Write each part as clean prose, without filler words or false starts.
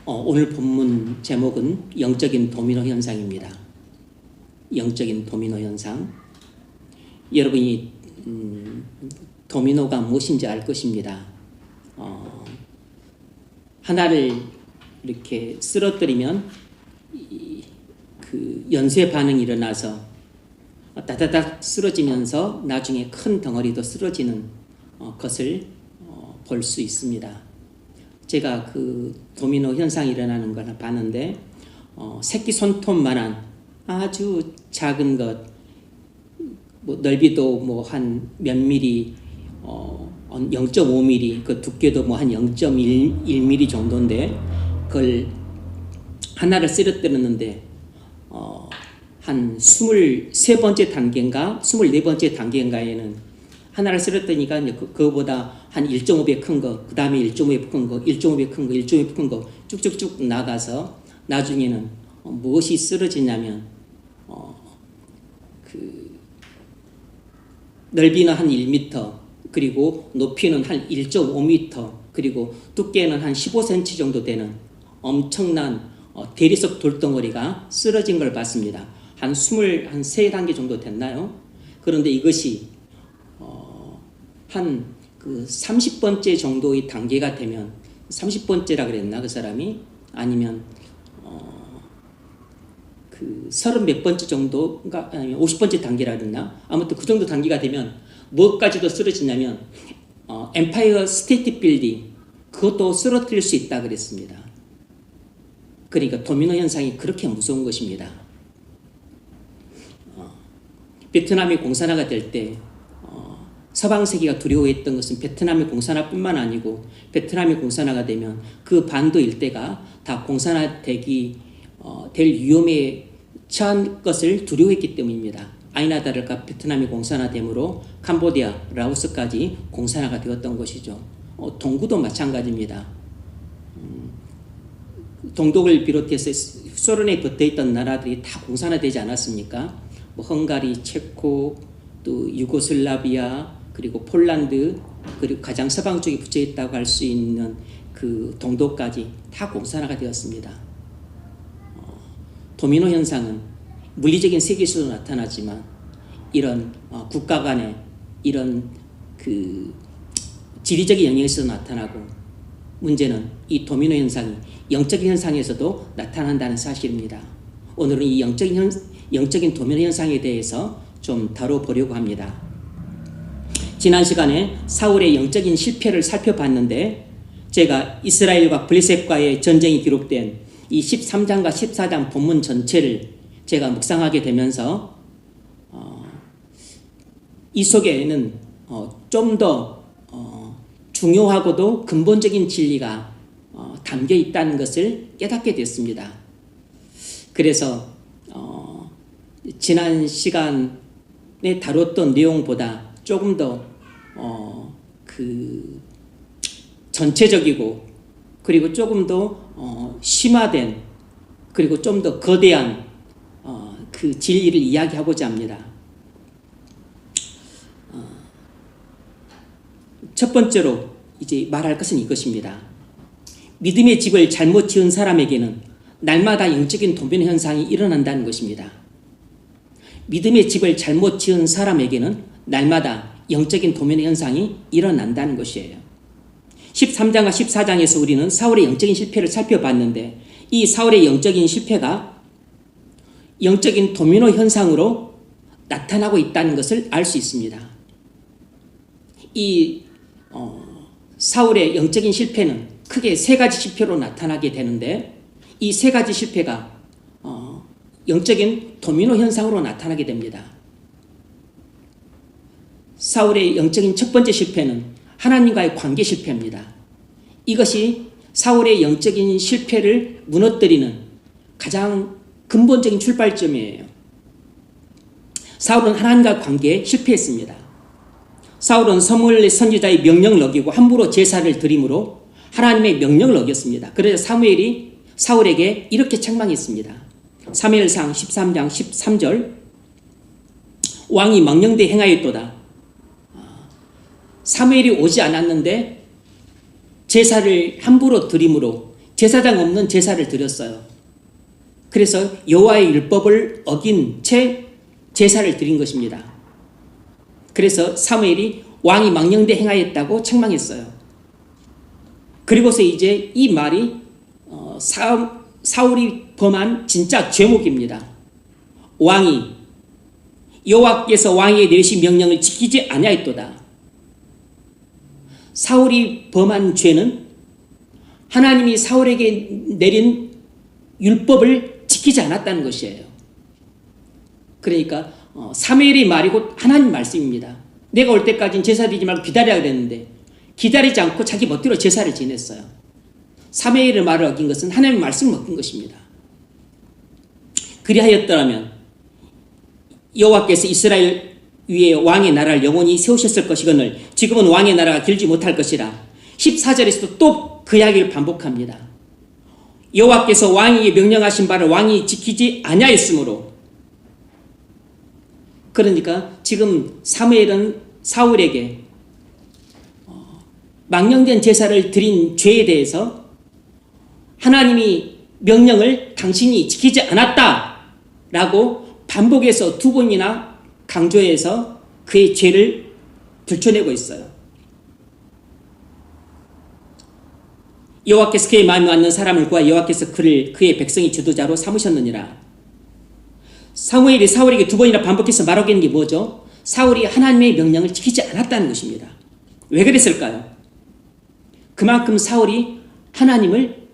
오늘 본문 제목은 영적인 도미노 현상입니다. 영적인 도미노 현상. 여러분이 도미노가 무엇인지 알 것입니다. 하나를 이렇게 쓰러뜨리면 그 연쇄 반응이 일어나서 따다닥 쓰러지면서 나중에 큰 덩어리도 쓰러지는 것을 볼 수 있습니다. 제가 그 도미노 현상이 일어나는 걸 봤는데 새끼 손톱만한 아주 작은 것, 뭐 넓이도 뭐 한 몇 미리, 0.5mm, 그 두께도 뭐 한 0.1mm 정도인데 그걸 하나를 쓰러뜨렸는데 한 23번째 단계인가 24번째 단계인가에는 하나를 쓰러뜨리니까 그거보다 한 1.5배 큰 거, 그 다음에 1.5배 큰 거, 1.5배 큰 거, 1.5배 큰 거 쭉쭉쭉 나가서 나중에는 무엇이 쓰러지냐면 그 넓이는 한 1m, 그리고 높이는 한 1.5m, 그리고 두께는 한 15cm 정도 되는 엄청난 대리석 돌덩어리가 쓰러진 걸 봤습니다. 한 23단계 정도 됐나요? 그런데 이것이 한 그 30번째 정도의 단계가 되면, 30번째라 그랬나 그 사람이? 아니면 그 30몇 번째 정도가, 아니면 50번째 단계라 그랬나? 아무튼 그 정도 단계가 되면 무엇까지도 쓰러지냐면 엠파이어 스테이트 빌딩, 그것도 쓰러뜨릴 수 있다 그랬습니다. 그러니까 도미노 현상이 그렇게 무서운 것입니다. 베트남이 공산화가 될 때 서방 세계가 두려워했던 것은 베트남의 공산화뿐만 아니고, 베트남이 공산화가 되면 그 반도 일대가 다 공산화되기 될 위험에 처한 것을 두려워했기 때문입니다. 아니나 다를까 베트남이 공산화됨으로 캄보디아, 라오스까지 공산화가 되었던 것이죠. 동구도 마찬가지입니다. 동독을 비롯해서 소련에 붙어있던 나라들이 다 공산화되지 않았습니까? 뭐 헝가리, 체코, 또 유고슬라비아, 그리고 폴란드, 그리고 가장 서방 쪽에 붙어있다고 할 수 있는 그 동독까지 다 공산화가 되었습니다. 도미노 현상은 물리적인 세계에서도 나타나지만 이런 국가 간의 이런 그 지리적인 영역에서도 나타나고, 문제는 이 도미노 현상이 영적인 현상에서도 나타난다는 사실입니다. 오늘은 이 영적인 도미노 현상에 대해서 좀 다뤄보려고 합니다. 지난 시간에 사울의 영적인 실패를 살펴봤는데, 제가 이스라엘과 블레셋과의 전쟁이 기록된 이 13장과 14장 본문 전체를 제가 묵상하게 되면서 이 속에는 좀 더 중요하고도 근본적인 진리가 담겨 있다는 것을 깨닫게 됐습니다. 그래서 지난 시간에 다뤘던 내용보다 조금 더 그 전체적이고, 그리고 조금 더 심화된, 그리고 좀 더 거대한 그 진리를 이야기하고자 합니다. 첫 번째로 이제 말할 것은 이것입니다. 믿음의 집을 잘못 지은 사람에게는 날마다 영적인 도미노 현상이 일어난다는 것입니다. 믿음의 집을 잘못 지은 사람에게는 날마다 영적인 도미노 현상이 일어난다는 것이에요. 13장과 14장에서 우리는 사울의 영적인 실패를 살펴봤는데, 이 사울의 영적인 실패가 영적인 도미노 현상으로 나타나고 있다는 것을 알 수 있습니다. 이 사울의 영적인 실패는 크게 세 가지 실패로 나타나게 되는데, 이 세 가지 실패가 영적인 도미노 현상으로 나타나게 됩니다. 사울의 영적인 첫 번째 실패는 하나님과의 관계 실패입니다. 이것이 사울의 영적인 실패를 무너뜨리는 가장 근본적인 출발점이에요. 사울은 하나님과 관계에 실패했습니다. 사울은 사무엘 선지자의 명령을 어기고 함부로 제사를 드림으로 하나님의 명령을 어겼습니다. 그래서 사무엘이 사울에게 이렇게 책망했습니다. 사무엘상 13장 13절, 왕이 망령되이 행하였도다. 사무엘이 오지 않았는데 제사를 함부로 드림으로 제사장 없는 제사를 드렸어요. 그래서 여호와의 율법을 어긴 채 제사를 드린 것입니다. 그래서 사무엘이 왕이 망령되 행하였다고 책망했어요. 그리고서 이제 이 말이 사울이 범한 진짜 죄목입니다. 왕이 여호와께서 왕에게 내리신 명령을 지키지 아니하였도다. 사울이 범한 죄는 하나님이 사울에게 내린 율법을 지키지 않았다는 것이에요. 그러니까 사무엘의 말이 곧 하나님 말씀입니다. 내가 올 때까지는 제사 드리지 말고 기다려야 되는데 기다리지 않고 자기 멋대로 제사를 지냈어요. 사무엘의 말을 어긴 것은 하나님의 말씀을 어긴 것입니다. 그리하였더라면 여호와께서 이스라엘 위에 왕의 나라를 영원히 세우셨을 것이거늘 지금은 왕의 나라가 길지 못할 것이라. 14절에서도 또 그 이야기를 반복합니다. 여호와께서 왕에게 명령하신 바를 왕이 지키지 아니하였으므로. 그러니까 지금 사무엘은 사울에게 망령된 제사를 드린 죄에 대해서 하나님이 명령을 당신이 지키지 않았다라고 반복해서 두 번이나 강조해서 그의 죄를 들춰내고 있어요. 여호와께서 그의 마음에 맞는 사람을 구하여 여호와께서 그의 백성의 지도자로 삼으셨느니라. 사무엘이 사울에게 두 번이나 반복해서 말하고 있는 게 뭐죠? 사울이 하나님의 명령을 지키지 않았다는 것입니다. 왜 그랬을까요? 그만큼 사울이 하나님을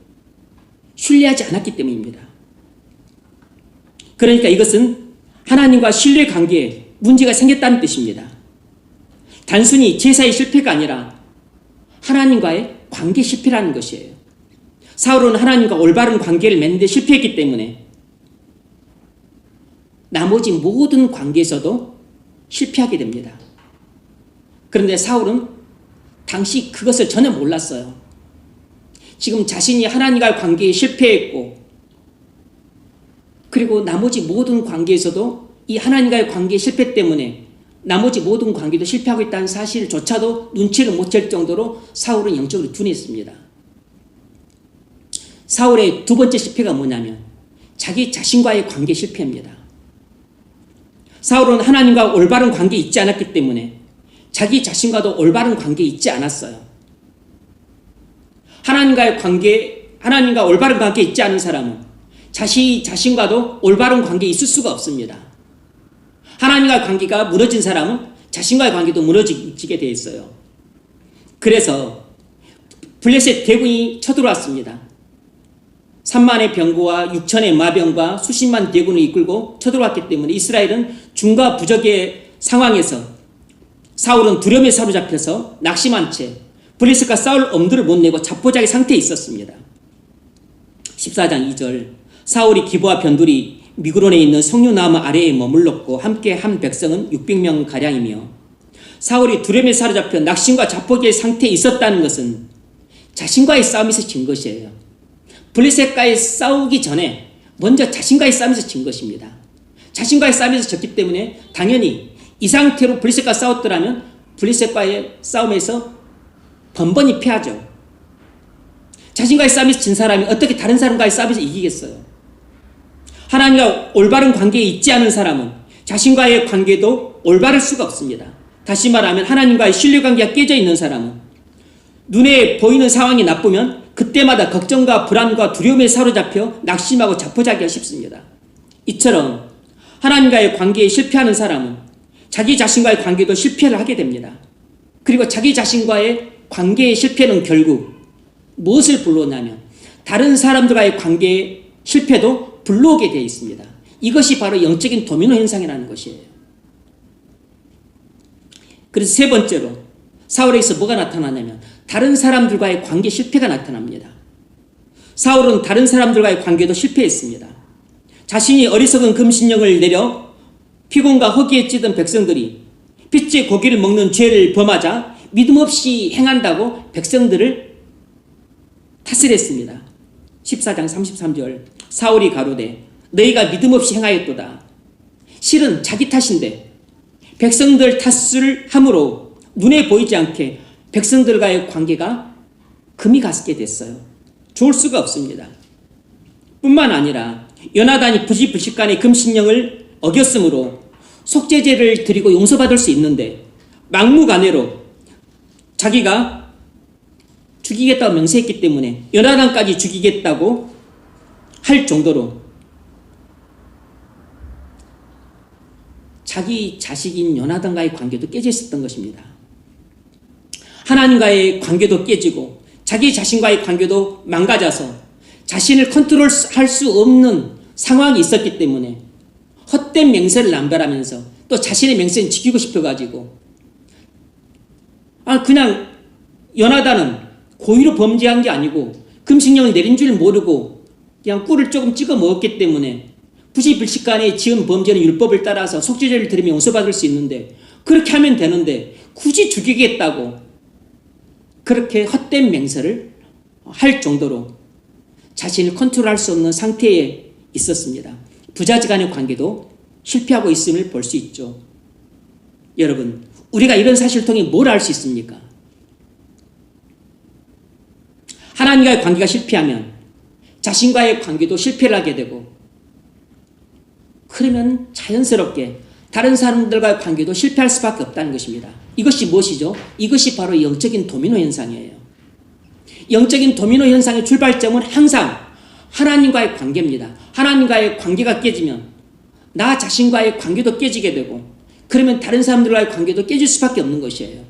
신뢰하지 않았기 때문입니다. 그러니까 이것은 하나님과 신뢰 관계에 문제가 생겼다는 뜻입니다. 단순히 제사의 실패가 아니라 하나님과의 관계 실패라는 것이에요. 사울은 하나님과 올바른 관계를 맺는 데 실패했기 때문에 나머지 모든 관계에서도 실패하게 됩니다. 그런데 사울은 당시 그것을 전혀 몰랐어요. 지금 자신이 하나님과의 관계에 실패했고 그리고 나머지 모든 관계에서도 이 하나님과의 관계 실패 때문에 나머지 모든 관계도 실패하고 있다는 사실조차도 눈치를 못 챌 정도로 사울은 영적으로 둔했습니다. 사울의 두 번째 실패가 뭐냐면 자기 자신과의 관계 실패입니다. 사울은 하나님과 올바른 관계에 있지 않았기 때문에 자기 자신과도 올바른 관계에 있지 않았어요. 하나님과 올바른 관계에 있지 않은 사람은 자신과도 올바른 관계에 있을 수가 없습니다. 하나님과의 관계가 무너진 사람은 자신과의 관계도 무너지게 되어 있어요. 그래서 블레셋 대군이 쳐들어왔습니다. 3만의 병거와 6천의 마병과 수십만 대군을 이끌고 쳐들어왔기 때문에 이스라엘은 중과 부적의 상황에서 사울은 두려움에 사로잡혀서 낙심한 채 블레셋과 싸울 엄두를 못 내고 자포자기 상태에 있었습니다. 14장 2절 사울이 기브와 변두리 미그론에 있는 석류나무 아래에 머물렀고 함께 한 백성은 600명가량이며 사울이 두려움에 사로잡혀 낙심과 자포자기 상태에 있었다는 것은 자신과의 싸움에서 진 것이에요. 블레셋과의 싸우기 전에 먼저 자신과의 싸움에서 진 것입니다. 자신과의 싸움에서 졌기 때문에 당연히 이 상태로 블레셋과 싸웠더라면 블레셋과의 싸움에서 번번이 패하죠. 자신과의 싸움에서 진 사람이 어떻게 다른 사람과의 싸움에서 이기겠어요? 하나님과 올바른 관계에 있지 않은 사람은 자신과의 관계도 올바를 수가 없습니다. 다시 말하면 하나님과의 신뢰관계가 깨져 있는 사람은 눈에 보이는 상황이 나쁘면 그때마다 걱정과 불안과 두려움에 사로잡혀 낙심하고 자포자기가 쉽습니다. 이처럼 하나님과의 관계에 실패하는 사람은 자기 자신과의 관계도 실패를 하게 됩니다. 그리고 자기 자신과의 관계의 실패는 결국 무엇을 불러오냐면 다른 사람들과의 관계의 실패도 불러오게 되어 있습니다. 이것이 바로 영적인 도미노 현상이라는 것이에요. 그래서 세 번째로 사울에게서 뭐가 나타나냐면 다른 사람들과의 관계 실패가 나타납니다. 사울은 다른 사람들과의 관계도 실패했습니다. 자신이 어리석은 금신령을 내려 피곤과 허기에 찌든 백성들이 빛의 고기를 먹는 죄를 범하자 믿음 없이 행한다고 백성들을 탓을 했습니다. 14장 33절 사울이 가로되 너희가 믿음 없이 행하였도다. 실은 자기 탓인데 백성들 탓을 함으로 눈에 보이지 않게 백성들과의 관계가 금이 갔게 됐어요. 좋을 수가 없습니다. 뿐만 아니라 요나단이 부지불식간의 금신령을 어겼으므로 속죄제를 드리고 용서받을 수 있는데 막무가내로 자기가 죽이겠다고 명세했기 때문에 요나단까지 죽이겠다고 할 정도로 자기 자식인 요나단과의 관계도 깨져 있었던 것입니다. 하나님과의 관계도 깨지고 자기 자신과의 관계도 망가져서 자신을 컨트롤할 수 없는 상황이 있었기 때문에 헛된 맹세를 남발하면서 또 자신의 맹세는 지키고 싶어가지고 그냥 요나단은 고의로 범죄한 게 아니고 금신령을 내린 줄 모르고 그냥 꿀을 조금 찍어 먹었기 때문에 부지불식간에 지은 범죄는 율법을 따라서 속죄제를 드리면 용서받을 수 있는데 그렇게 하면 되는데 굳이 죽이겠다고 그렇게 헛된 맹세를 할 정도로 자신을 컨트롤할 수 없는 상태에 있었습니다. 부자지간의 관계도 실패하고 있음을 볼 수 있죠. 여러분, 우리가 이런 사실을 통해 뭘 알 수 있습니까? 하나님과의 관계가 실패하면 자신과의 관계도 실패를 하게 되고 그러면 자연스럽게 다른 사람들과의 관계도 실패할 수밖에 없다는 것입니다. 이것이 무엇이죠? 이것이 바로 영적인 도미노 현상이에요. 영적인 도미노 현상의 출발점은 항상 하나님과의 관계입니다. 하나님과의 관계가 깨지면 나 자신과의 관계도 깨지게 되고 그러면 다른 사람들과의 관계도 깨질 수밖에 없는 것이에요.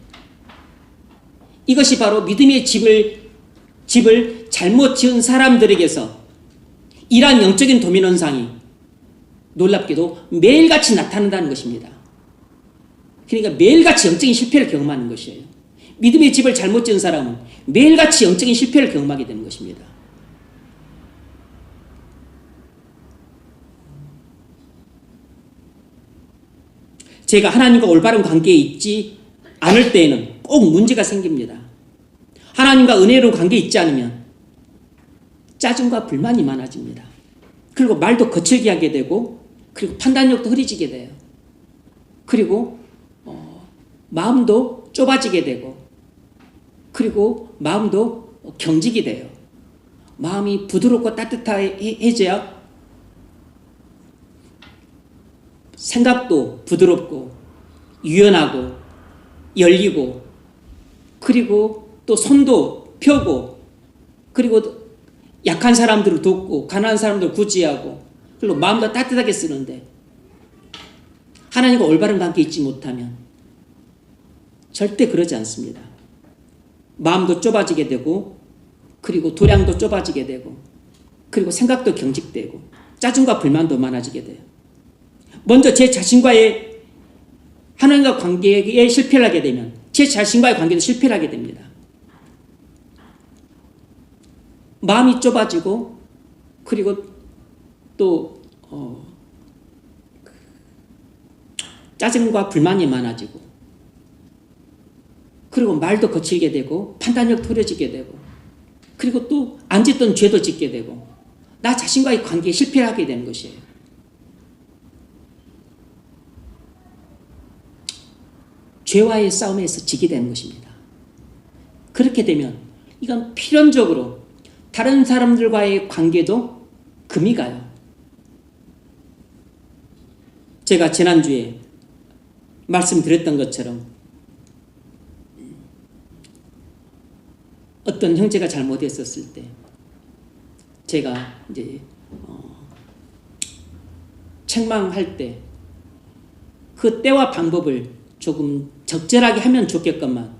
이것이 바로 믿음의 집을 잘못 지은 사람들에게서 이러한 영적인 도미노 현상이 놀랍게도 매일같이 나타난다는 것입니다. 그러니까 매일같이 영적인 실패를 경험하는 것이에요. 믿음의 집을 잘못 지은 사람은 매일같이 영적인 실패를 경험하게 되는 것입니다. 제가 하나님과 올바른 관계에 있지 않을 때에는 꼭 문제가 생깁니다. 하나님과 은혜로운 관계에 있지 않으면 짜증과 불만이 많아집니다. 그리고 말도 거칠게 하게 되고 그리고 판단력도 흐려지게 돼요. 그리고 마음도 좁아지게 되고 그리고 마음도 경직이 돼요. 마음이 부드럽고 따뜻해져야 생각도 부드럽고 유연하고 열리고 그리고 또 손도 펴고 그리고 약한 사람들을 돕고 가난한 사람들을 구제하고 그리고 마음도 따뜻하게 쓰는데 하나님과 올바른 관계에 있지 못하면 절대 그러지 않습니다. 마음도 좁아지게 되고 그리고 도량도 좁아지게 되고 그리고 생각도 경직되고 짜증과 불만도 많아지게 돼요. 먼저 제 자신과의 하나님과 관계에 실패를 하게 되면 제 자신과의 관계도 실패를 하게 됩니다. 마음이 좁아지고 그리고 또 짜증과 불만이 많아지고 그리고 말도 거칠게 되고 판단력도 흐려지게 되고 그리고 또 안 짓던 죄도 짓게 되고 나 자신과의 관계에 실패를 하게 되는 것이에요. 죄와의 싸움에서 지게 되는 것입니다. 그렇게 되면 이건 필연적으로 다른 사람들과의 관계도 금이 가요. 제가 지난주에 말씀드렸던 것처럼 어떤 형제가 잘못했었을 때 제가 이제 책망할 때 그 때와 방법을 조금 적절하게 하면 좋겠건만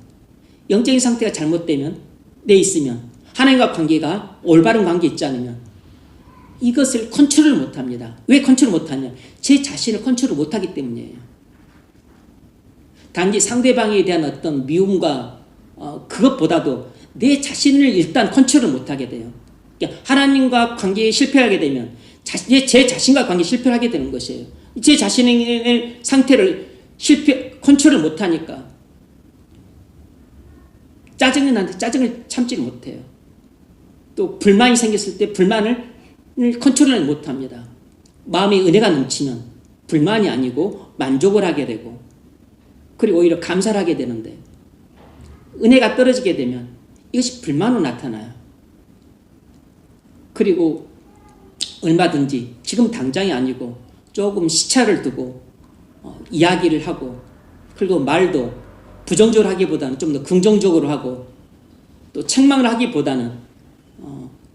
영적인 상태가 잘못되면 내 있으면 하나님과 관계가 올바른 관계에 있지 않으면 이것을 컨트롤을 못합니다. 왜 컨트롤 못하냐? 제 자신을 컨트롤 못하기 때문이에요. 단지 상대방에 대한 어떤 미움과 그것보다도 내 자신을 일단 컨트롤을 못하게 돼요. 그러니까 하나님과 관계에 실패하게 되면 제 자신과 관계에 실패하게 되는 것이에요. 제 자신의 상태를 컨트롤을 못하니까 짜증이 나는데 짜증을 참지를 못해요. 또 불만이 생겼을 때 불만을 컨트롤을 못합니다. 마음에 은혜가 넘치면 불만이 아니고 만족을 하게 되고 그리고 오히려 감사를 하게 되는데 은혜가 떨어지게 되면 이것이 불만으로 나타나요. 그리고 얼마든지 지금 당장이 아니고 조금 시차를 두고 이야기를 하고, 그리고 말도 부정적으로 하기보다는 좀 더 긍정적으로 하고, 또 책망을 하기보다는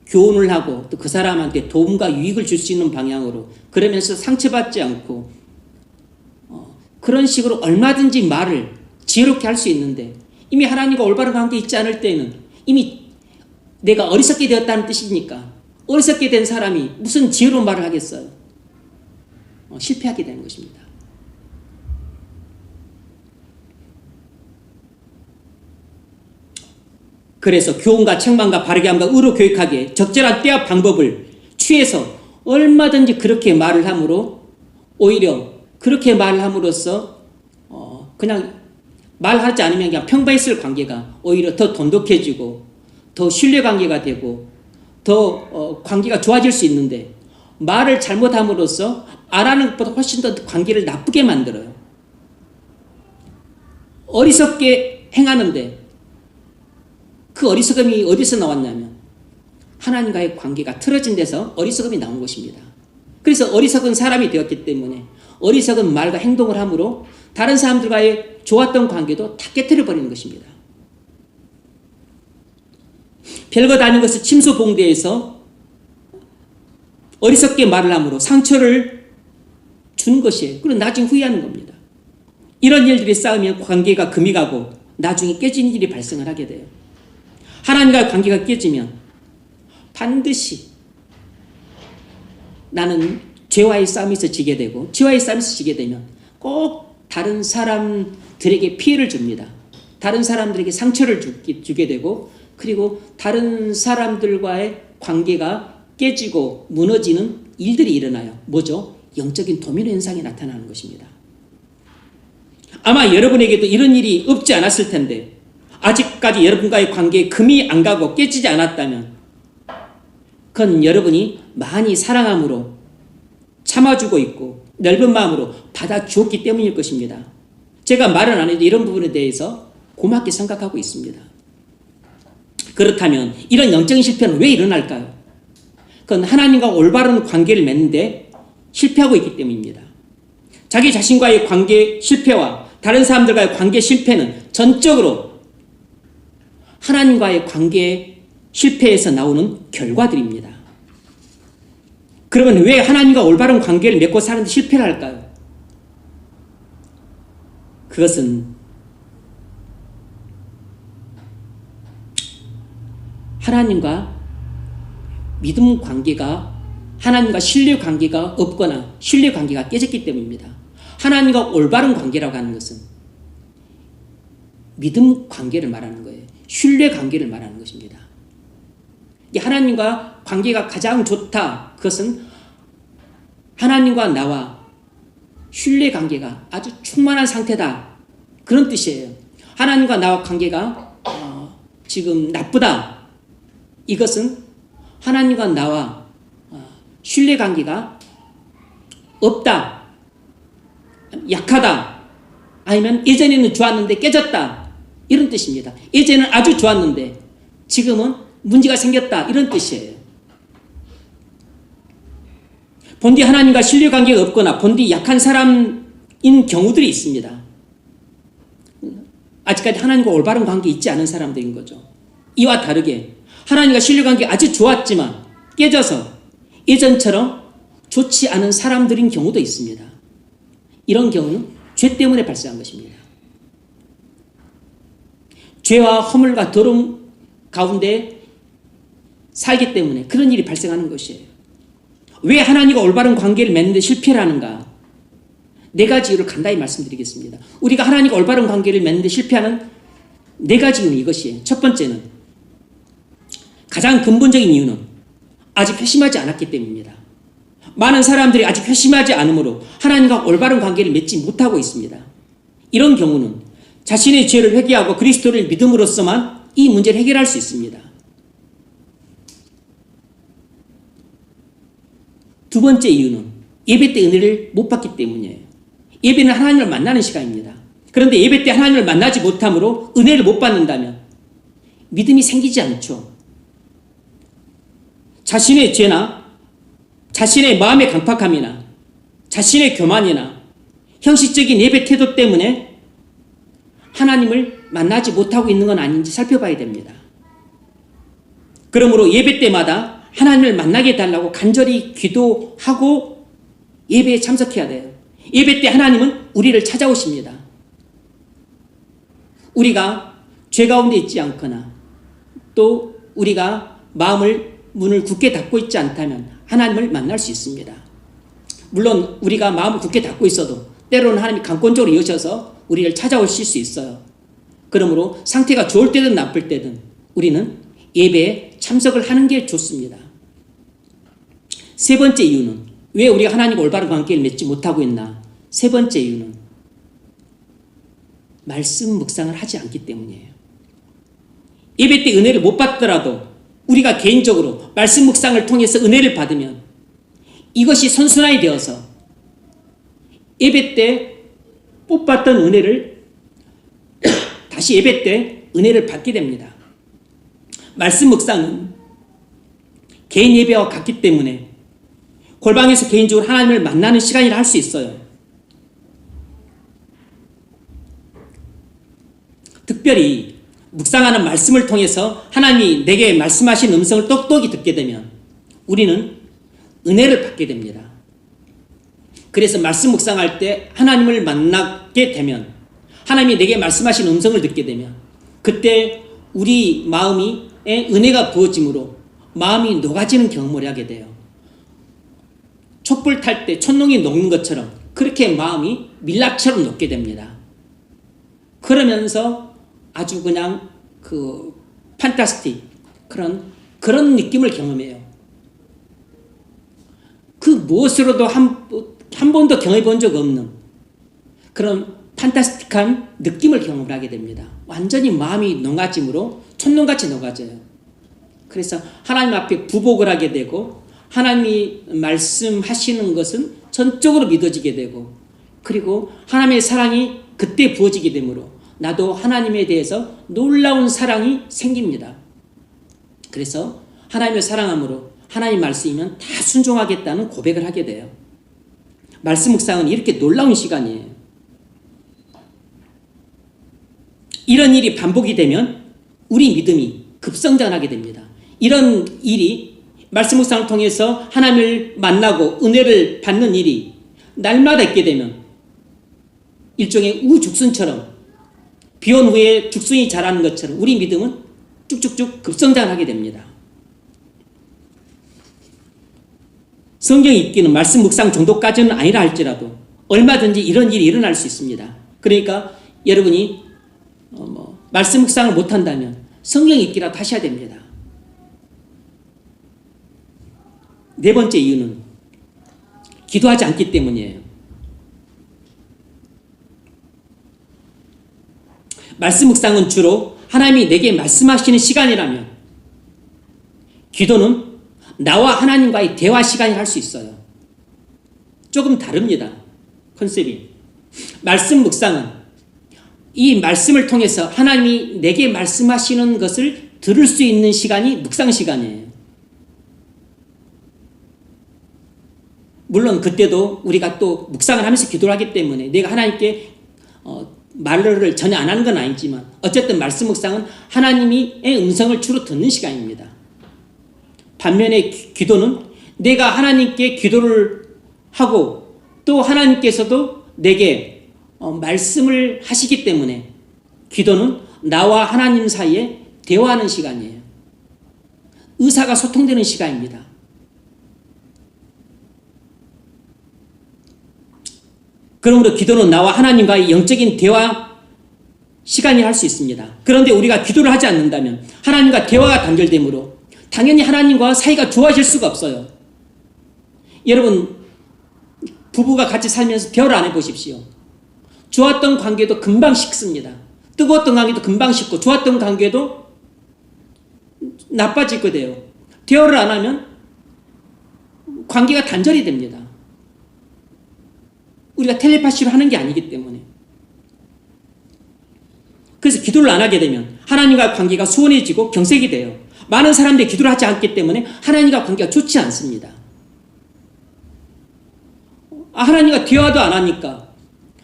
교훈을 하고, 또 그 사람한테 도움과 유익을 줄 수 있는 방향으로, 그러면서 상처받지 않고 그런 식으로 얼마든지 말을 지혜롭게 할 수 있는데, 이미 하나님과 올바른 관계에 있지 않을 때는 이미 내가 어리석게 되었다는 뜻이니까 어리석게 된 사람이 무슨 지혜로운 말을 하겠어요? 실패하게 되는 것입니다. 그래서 교훈과 책망과 바르게 함과 의로 교육하기에 적절한 때와 방법을 취해서 얼마든지 그렇게 말을 함으로, 오히려 그렇게 말을 함으로써 그냥 말하지 않으면 그냥 평범했을 관계가 오히려 더 돈독해지고 더 신뢰관계가 되고 더 관계가 좋아질 수 있는데, 말을 잘못함으로써 안 하는 것보다 훨씬 더 관계를 나쁘게 만들어요. 어리석게 행하는데 그 어리석음이 어디서 나왔냐면 하나님과의 관계가 틀어진 데서 어리석음이 나온 것입니다. 그래서 어리석은 사람이 되었기 때문에 어리석은 말과 행동을 함으로 다른 사람들과의 좋았던 관계도 다 깨뜨려 버리는 것입니다. 별것 아닌 것을 침소봉대에서 어리석게 말을 함으로 상처를 준 것이에요. 그리고 나중에 후회하는 겁니다. 이런 일들이 쌓이면 관계가 금이 가고 나중에 깨지는 일이 발생을 하게 돼요. 하나님과의 관계가 깨지면 반드시 나는 죄와의 싸움에서 지게 되고, 죄와의 싸움에서 지게 되면 꼭 다른 사람들에게 피해를 줍니다. 다른 사람들에게 상처를 주게 되고, 그리고 다른 사람들과의 관계가 깨지고 무너지는 일들이 일어나요. 뭐죠? 영적인 도미노 현상이 나타나는 것입니다. 아마 여러분에게도 이런 일이 없지 않았을 텐데, 아직까지 여러분과의 관계에 금이 안 가고 깨지지 않았다면 그건 여러분이 많이 사랑함으로 참아주고 있고 넓은 마음으로 받아주었기 때문일 것입니다. 제가 말은 안 해도 이런 부분에 대해서 고맙게 생각하고 있습니다. 그렇다면 이런 영적인 실패는 왜 일어날까요? 그건 하나님과 올바른 관계를 맺는데 실패하고 있기 때문입니다. 자기 자신과의 관계 실패와 다른 사람들과의 관계 실패는 전적으로 하나님과의 관계 실패에서 나오는 결과들입니다. 그러면 왜 하나님과 올바른 관계를 맺고 사는데 실패를 할까요? 그것은 하나님과 믿음 관계가, 하나님과 신뢰 관계가 없거나 신뢰 관계가 깨졌기 때문입니다. 하나님과 올바른 관계라고 하는 것은 믿음 관계를 말하는 거예요. 신뢰 관계를 말하는 것입니다. 하나님과 관계가 가장 좋다. 그것은 하나님과 나와 신뢰 관계가 아주 충만한 상태다. 그런 뜻이에요. 하나님과 나와 관계가 지금 나쁘다. 이것은 하나님과 나와 신뢰 관계가 없다. 약하다. 아니면 예전에는 좋았는데 깨졌다. 이런 뜻입니다. 예전에는 아주 좋았는데 지금은 문제가 생겼다. 이런 뜻이에요. 본디 하나님과 신뢰관계가 없거나 본디 약한 사람인 경우들이 있습니다. 아직까지 하나님과 올바른 관계에 있지 않은 사람들인 거죠. 이와 다르게 하나님과 신뢰관계가 아주 좋았지만 깨져서 예전처럼 좋지 않은 사람들인 경우도 있습니다. 이런 경우는 죄 때문에 발생한 것입니다. 죄와 허물과 더러움 가운데 살기 때문에 그런 일이 발생하는 것이에요. 왜 하나님과 올바른 관계를 맺는데 실패를 하는가? 네 가지 이유를 간단히 말씀드리겠습니다. 우리가 하나님과 올바른 관계를 맺는데 실패하는 네 가지 이유는 이것이에요. 첫 번째는, 가장 근본적인 이유는 아직 회심하지 않았기 때문입니다. 많은 사람들이 아직 회심하지 않으므로 하나님과 올바른 관계를 맺지 못하고 있습니다. 이런 경우는 자신의 죄를 회개하고 그리스도를 믿음으로써만 이 문제를 해결할 수 있습니다. 두 번째 이유는 예배 때 은혜를 못 받기 때문이에요. 예배는 하나님을 만나는 시간입니다. 그런데 예배 때 하나님을 만나지 못함으로 은혜를 못 받는다면 믿음이 생기지 않죠. 자신의 죄나 자신의 마음의 강팍함이나 자신의 교만이나 형식적인 예배 태도 때문에 하나님을 만나지 못하고 있는 건 아닌지 살펴봐야 됩니다. 그러므로 예배 때마다 하나님을 만나게 해달라고 간절히 기도하고 예배에 참석해야 돼요. 예배 때 하나님은 우리를 찾아오십니다. 우리가 죄 가운데 있지 않거나 또 우리가 문을 굳게 닫고 있지 않다면 하나님을 만날 수 있습니다. 물론 우리가 마음을 굳게 닫고 있어도 때로는 하나님이 강권적으로 여셔서 우리를 찾아오실 수 있어요. 그러므로 상태가 좋을 때든 나쁠 때든 우리는 예배에 참석을 하는 게 좋습니다. 세 번째 이유는 왜 우리가 하나님과 올바른 관계를 맺지 못하고 있나? 세 번째 이유는 말씀 묵상을 하지 않기 때문이에요. 예배 때 은혜를 못 받더라도 우리가 개인적으로 말씀 묵상을 통해서 은혜를 받으면 이것이 선순환이 되어서 예배 때 못 받던 은혜를 다시 예배 때 은혜를 받게 됩니다. 말씀 묵상은 개인 예배와 같기 때문에 골방에서 개인적으로 하나님을 만나는 시간이라 할 수 있어요. 특별히 묵상하는 말씀을 통해서 하나님이 내게 말씀하신 음성을 똑똑히 듣게 되면 우리는 은혜를 받게 됩니다. 그래서 말씀 묵상할 때 하나님을 만나게 되면 하나님이 내게 말씀하신 음성을 듣게 되면 그때 우리 마음이 은혜가 부어짐으로 마음이 녹아지는 경험을 하게 돼요. 촛불 탈 때 촛농이 녹는 것처럼 그렇게 마음이 밀랍처럼 녹게 됩니다. 그러면서 아주 그냥 판타스틱 그런 느낌을 경험해요. 그 무엇으로도 한 번도 경험해 본 적 없는 그런 판타스틱한 느낌을 경험을 하게 됩니다. 완전히 마음이 녹아짐으로 촛농같이 녹아져요. 그래서 하나님 앞에 부복을 하게 되고 하나님이 말씀하시는 것은 전적으로 믿어지게 되고 그리고 하나님의 사랑이 그때 부어지게 되므로 나도 하나님에 대해서 놀라운 사랑이 생깁니다. 그래서 하나님을 사랑함으로 하나님 말씀이면 다 순종하겠다는 고백을 하게 돼요. 말씀 묵상은 이렇게 놀라운 시간이에요. 이런 일이 반복이 되면 우리 믿음이 급성장하게 됩니다. 이런 일이 말씀 묵상을 통해서 하나님을 만나고 은혜를 받는 일이 날마다 있게 되면 일종의 우죽순처럼 비온 후에 죽순이 자라는 것처럼 우리 믿음은 쭉쭉쭉 급성장하게 됩니다. 성경 읽기는 말씀 묵상 정도까지는 아니라 할지라도 얼마든지 이런 일이 일어날 수 있습니다. 그러니까 여러분이 말씀 묵상을 못한다면 성경 읽기라도 하셔야 됩니다. 네 번째 이유는 기도하지 않기 때문이에요. 말씀 묵상은 주로 하나님이 내게 말씀하시는 시간이라면 기도는 나와 하나님과의 대화 시간을 할 수 있어요. 조금 다릅니다. 컨셉이. 말씀 묵상은 이 말씀을 통해서 하나님이 내게 말씀하시는 것을 들을 수 있는 시간이 묵상 시간이에요. 물론 그때도 우리가 또 묵상을 하면서 기도를 하기 때문에 내가 하나님께 말을 전혀 안 하는 건 아니지만 어쨌든 말씀 묵상은 하나님의 음성을 주로 듣는 시간입니다. 반면에 기도는 내가 하나님께 기도를 하고 또 하나님께서도 내게 말씀을 하시기 때문에 기도는 나와 하나님 사이에 대화하는 시간이에요. 의사가 소통되는 시간입니다. 그러므로 기도는 나와 하나님과의 영적인 대화 시간이 할 수 있습니다. 그런데 우리가 기도를 하지 않는다면 하나님과 대화가 단절되므로 당연히 하나님과 사이가 좋아질 수가 없어요. 여러분 부부가 같이 살면서 대화를 안 해보십시오. 좋았던 관계도 금방 식습니다. 뜨거웠던 관계도 금방 식고 좋았던 관계도 나빠질 거예요. 대화를 안 하면 관계가 단절이 됩니다. 우리가 텔레파시로 하는 게 아니기 때문에. 그래서 기도를 안 하게 되면 하나님과 관계가 소원해지고 경색이 돼요. 많은 사람들이 기도를 하지 않기 때문에 하나님과 관계가 좋지 않습니다. 하나님과 대화도 안 하니까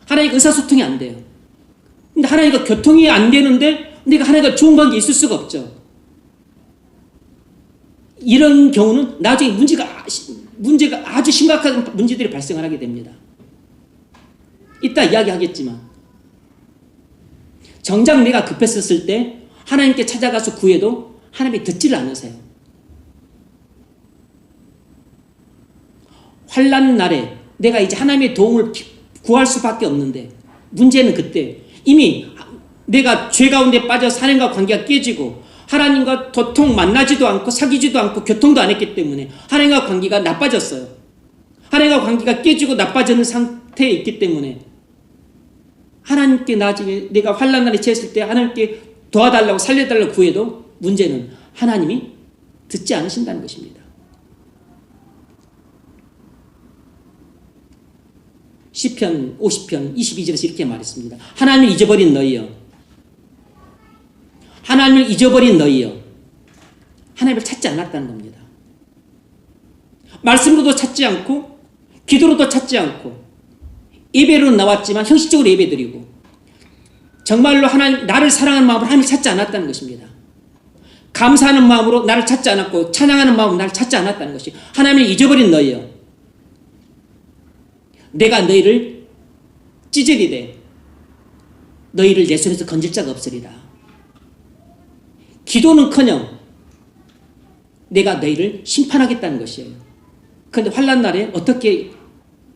하나님과 의사소통이 안 돼요. 근데 하나님과 교통이 안 되는데 내가 하나님과 좋은 관계 있을 수가 없죠. 이런 경우는 나중에 문제가 아주 심각한 문제들이 발생을 하게 됩니다. 이따 이야기하겠지만 정작 내가 급했었을 때 하나님께 찾아가서 구해도 하나님이 듣지를 않으세요. 환난 날에 내가 이제 하나님의 도움을 구할 수밖에 없는데 문제는 그때 이미 내가 죄 가운데 빠져서 하나님과 관계가 깨지고 하나님과 도통 만나지도 않고 사귀지도 않고 교통도 안 했기 때문에 하나님과 관계가 나빠졌어요. 하나님과 관계가 깨지고 나빠지는 상태에 있기 때문에 하나님께 나중에 내가 환난 날에 처했을 때 하나님께 도와달라고 살려달라고 구해도 문제는 하나님이 듣지 않으신다는 것입니다. 시편 50편 22절에서 이렇게 말했습니다. 하나님을 잊어버린 너희여, 하나님을 잊어버린 너희여, 하나님을 찾지 않았다는 겁니다. 말씀으로도 찾지 않고 기도로도 찾지 않고 예배로 나왔지만 형식적으로 예배드리고 정말로 하나님 나를 사랑하는 마음으로 하나님을 찾지 않았다는 것입니다. 감사하는 마음으로 나를 찾지 않았고 찬양하는 마음으로 나를 찾지 않았다는 것이 하나님을 잊어버린 너희여, 내가 너희를 찢으리되 너희를 내 손에서 건질 자가 없으리라. 기도는커녕 내가 너희를 심판하겠다는 것이에요. 그런데 환난 날에 어떻게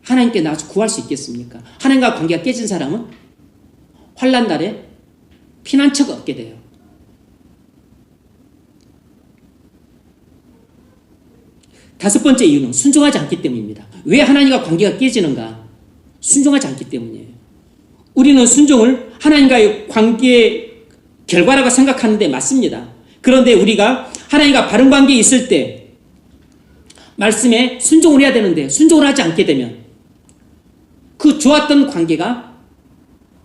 하나님께 나와서 구할 수 있겠습니까? 하나님과 관계가 깨진 사람은 환난 날에 피난처가 없게 돼요. 다섯 번째 이유는 순종하지 않기 때문입니다. 왜 하나님과 관계가 깨지는가? 순종하지 않기 때문이에요. 우리는 순종을 하나님과의 관계의 결과라고 생각하는데 맞습니다. 그런데 우리가 하나님과 바른 관계에 있을 때 말씀에 순종을 해야 되는데 순종을 하지 않게 되면 그 좋았던 관계가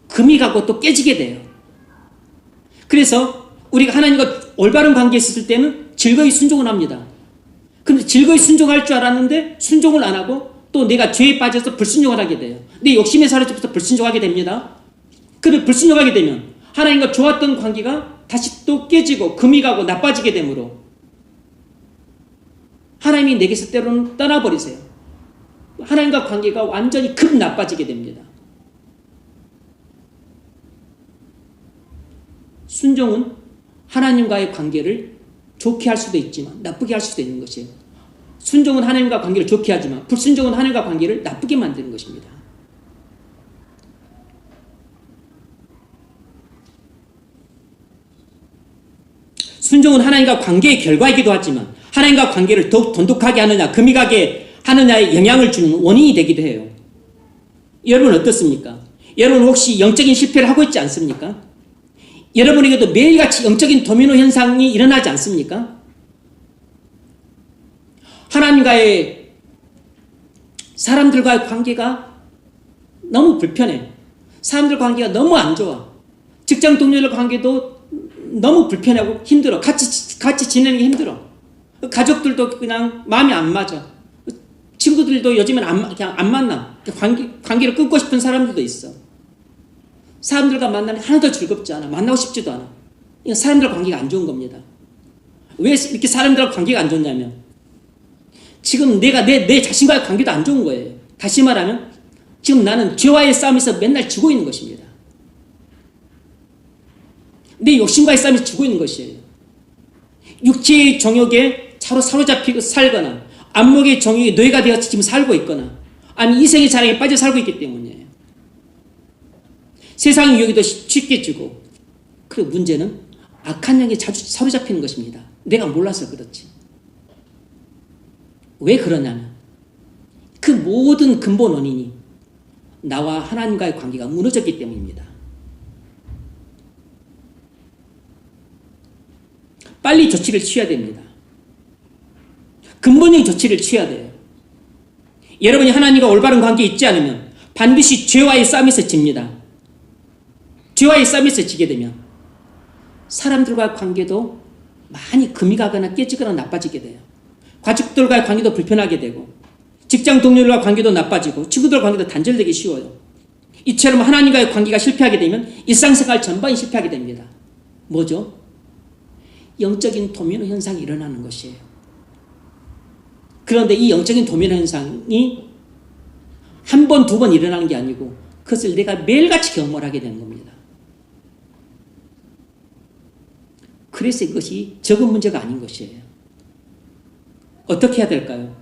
금이 가고 또 깨지게 돼요. 그래서 우리가 하나님과 올바른 관계에 있을 때는 즐거이 순종을 합니다. 그런데 즐거이 순종할 줄 알았는데 순종을 안 하고 또 내가 죄에 빠져서 불순종을 하게 돼요. 내 욕심에 사로잡혀서 불순종하게 됩니다. 그런데 불순종하게 되면 하나님과 좋았던 관계가 다시 또 깨지고 금이 가고 나빠지게 되므로 하나님이 내게서 때로는 떠나버리세요. 하나님과 관계가 완전히 급 나빠지게 됩니다. 순종은 하나님과의 관계를 좋게 할 수도 있지만 나쁘게 할 수도 있는 것이에요. 순종은 하나님과 관계를 좋게 하지만 불순종은 하나님과 관계를 나쁘게 만드는 것입니다. 순종은 하나님과 관계의 결과이기도 하지만 하나님과 관계를 더욱 돈독하게 하느냐 금이 가게 하느냐에 영향을 주는 원인이 되기도 해요. 여러분 어떻습니까? 여러분 혹시 영적인 실패를 하고 있지 않습니까? 여러분에게도 매일같이 영적인 도미노 현상이 일어나지 않습니까? 하나님과의 사람들과의 관계가 너무 불편해. 사람들 관계가 너무 안 좋아. 직장 동료들 관계도 너무 불편하고 힘들어. 같이 지내는 게 힘들어. 가족들도 그냥 마음이 안 맞아. 친구들도 요즘엔 그냥 안 만나. 관계를 끊고 싶은 사람들도 있어. 사람들과 만나는 하나도 즐겁지 않아. 만나고 싶지도 않아. 이건 사람들과 관계가 안 좋은 겁니다. 왜 이렇게 사람들과 관계가 안 좋냐면 지금 내가 내 자신과의 관계도 안 좋은 거예요. 다시 말하면 지금 나는 죄와의 싸움에서 맨날 지고 있는 것입니다. 내 욕심과의 싸움에서 지고 있는 것이에요. 육체의 정욕에 사로잡히고 살거나 안목의 정욕에 노예가 되어서 지금 살고 있거나 아니 이생의 자랑에 빠져 살고 있기 때문이에요. 세상의 유혹이 더 쉽게 주고 그리고 문제는 악한 영에 자주 사로잡히는 것입니다. 내가 몰라서 그렇지. 왜 그러냐면 그 모든 근본 원인이 나와 하나님과의 관계가 무너졌기 때문입니다. 빨리 조치를 취해야 됩니다. 근본적인 조치를 취해야 돼요. 여러분이 하나님과 올바른 관계에 있지 않으면 반드시 죄와의 싸움에서 집니다. 죄와의 싸움에서 지게 되면 사람들과의 관계도 많이 금이 가거나 깨지거나 나빠지게 돼요. 가족들과의 관계도 불편하게 되고 직장 동료들과 관계도 나빠지고 친구들과 관계도 단절되기 쉬워요. 이처럼 하나님과의 관계가 실패하게 되면 일상생활 전반이 실패하게 됩니다. 뭐죠? 영적인 도미노 현상이 일어나는 것이에요. 그런데 이 영적인 도미노 현상이 한 번, 두 번 일어나는 게 아니고 그것을 내가 매일같이 경험을 하게 되는 겁니다. 그래서 이것이 적은 문제가 아닌 것이에요. 어떻게 해야 될까요?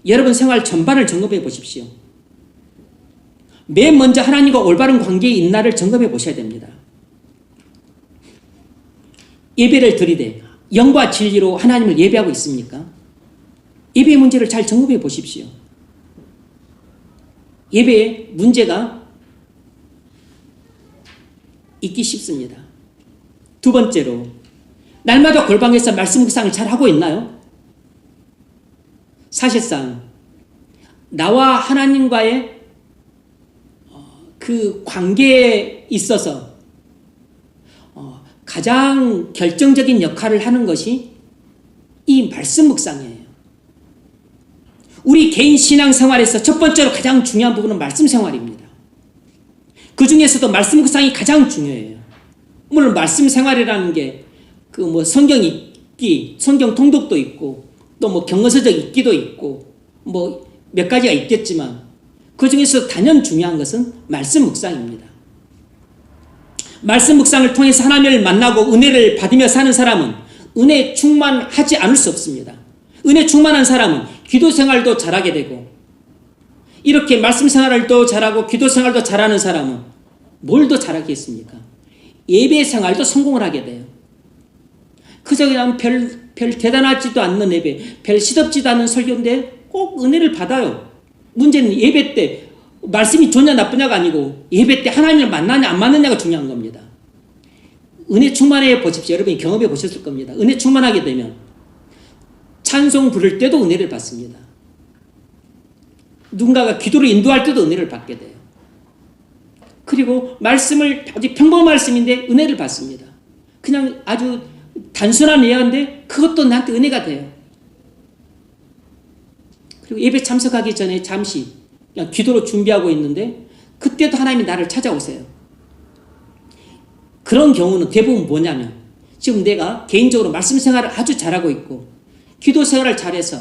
여러분 생활 전반을 점검해 보십시오. 맨 먼저 하나님과 올바른 관계에 있나를 점검해 보셔야 됩니다. 예배를 드리되 영과 진리로 하나님을 예배하고 있습니까? 예배의 문제를 잘 점검해 보십시오. 예배에 문제가 있기 쉽습니다. 두 번째로, 날마다 골방에서 말씀 묵상을 잘 하고 있나요? 사실상 나와 하나님과의 그 관계에 있어서 가장 결정적인 역할을 하는 것이 이 말씀 묵상이에요. 우리 개인 신앙생활에서 첫 번째로 가장 중요한 부분은 말씀 생활입니다. 그 중에서도 말씀 묵상이 가장 중요해요. 물론 말씀 생활이라는 게 그 뭐 성경 읽기, 성경 통독도 있고 또 뭐 경건서적 읽기도 있고 뭐 몇 가지가 있겠지만 그 중에서 단연 중요한 것은 말씀 묵상입니다. 말씀 묵상을 통해서 하나님을 만나고 은혜를 받으며 사는 사람은 은혜 충만하지 않을 수 없습니다. 은혜 충만한 사람은 기도 생활도 잘하게 되고 이렇게 말씀 생활도 잘하고 기도 생활도 잘하는 사람은 뭘 더 잘하겠습니까? 예배 생활도 성공을 하게 돼요. 그저 그냥 별 대단하지도 않는 예배, 별 시덥지도 않은 설교인데 꼭 은혜를 받아요. 문제는 예배 때 말씀이 좋냐 나쁘냐가 아니고 예배 때 하나님을 만나냐 안 만나냐가 중요한 겁니다. 은혜 충만해 보십시오. 여러분이 경험해 보셨을 겁니다. 은혜 충만하게 되면 찬송 부를 때도 은혜를 받습니다. 누군가가 기도를 인도할 때도 은혜를 받게 돼요. 그리고 말씀을 아주 평범한 말씀인데 은혜를 받습니다. 그냥 아주 단순한 예화인데 그것도 나한테 은혜가 돼요. 그리고 예배 참석하기 전에 잠시 그냥 기도로 준비하고 있는데 그때도 하나님이 나를 찾아오세요. 그런 경우는 대부분 뭐냐면 지금 내가 개인적으로 말씀 생활을 아주 잘하고 있고 기도 생활을 잘해서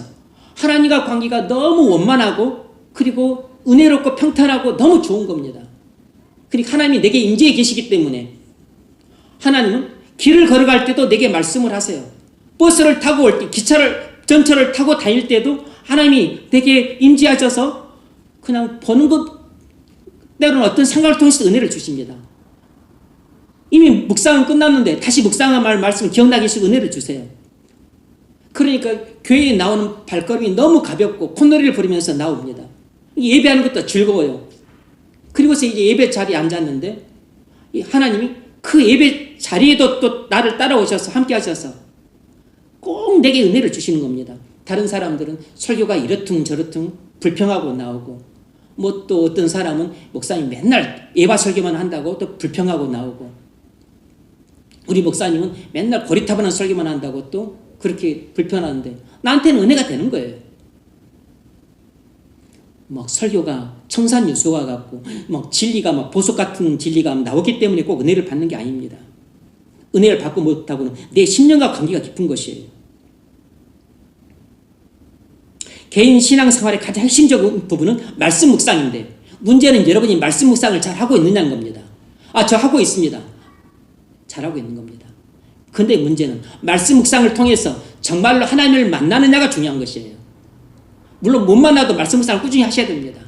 하나님과 관계가 너무 원만하고 그리고 은혜롭고 평탄하고 너무 좋은 겁니다. 그러니까 하나님이 내게 임재해 계시기 때문에 하나님은 길을 걸어갈 때도 내게 말씀을 하세요. 버스를 타고 올 때, 전철을 타고 다닐 때도 하나님이 내게 임재하셔서 그냥 보는 것 때로는 어떤 생각을 통해서 은혜를 주십니다. 이미 묵상은 끝났는데 다시 묵상한 말씀을 기억나게 해주시고 은혜를 주세요. 그러니까 교회에 나오는 발걸음이 너무 가볍고 콧노래를 부르면서 나옵니다. 예배하는 것도 즐거워요. 그리고서 이제 예배 자리에 앉았는데 하나님이 그 예배 자리에도 또 나를 따라오셔서 함께 하셔서 꼭 내게 은혜를 주시는 겁니다. 다른 사람들은 설교가 이렇든 저렇든 불평하고 나오고 뭐 또 어떤 사람은 목사님 맨날 예바 설교만 한다고 또 불평하고 나오고 우리 목사님은 맨날 고리타분한 설교만 한다고 또 그렇게 불편하는데 나한테는 은혜가 되는 거예요. 막 설교가 청산유수와 같고 막 진리가 막 보석 같은 진리가 나오기 때문에 꼭 은혜를 받는 게 아닙니다. 은혜를 받고 못하고는 내 심령과 관계가 깊은 것이에요. 개인 신앙생활의 가장 핵심적인 부분은 말씀 묵상인데 문제는 여러분이 말씀 묵상을 잘 하고 있느냐는 겁니다. 저 하고 있습니다. 잘하고 있는 겁니다. 근데 문제는 말씀 묵상을 통해서 정말로 하나님을 만나느냐가 중요한 것이에요. 물론 못 만나도 말씀 묵상을 꾸준히 하셔야 됩니다.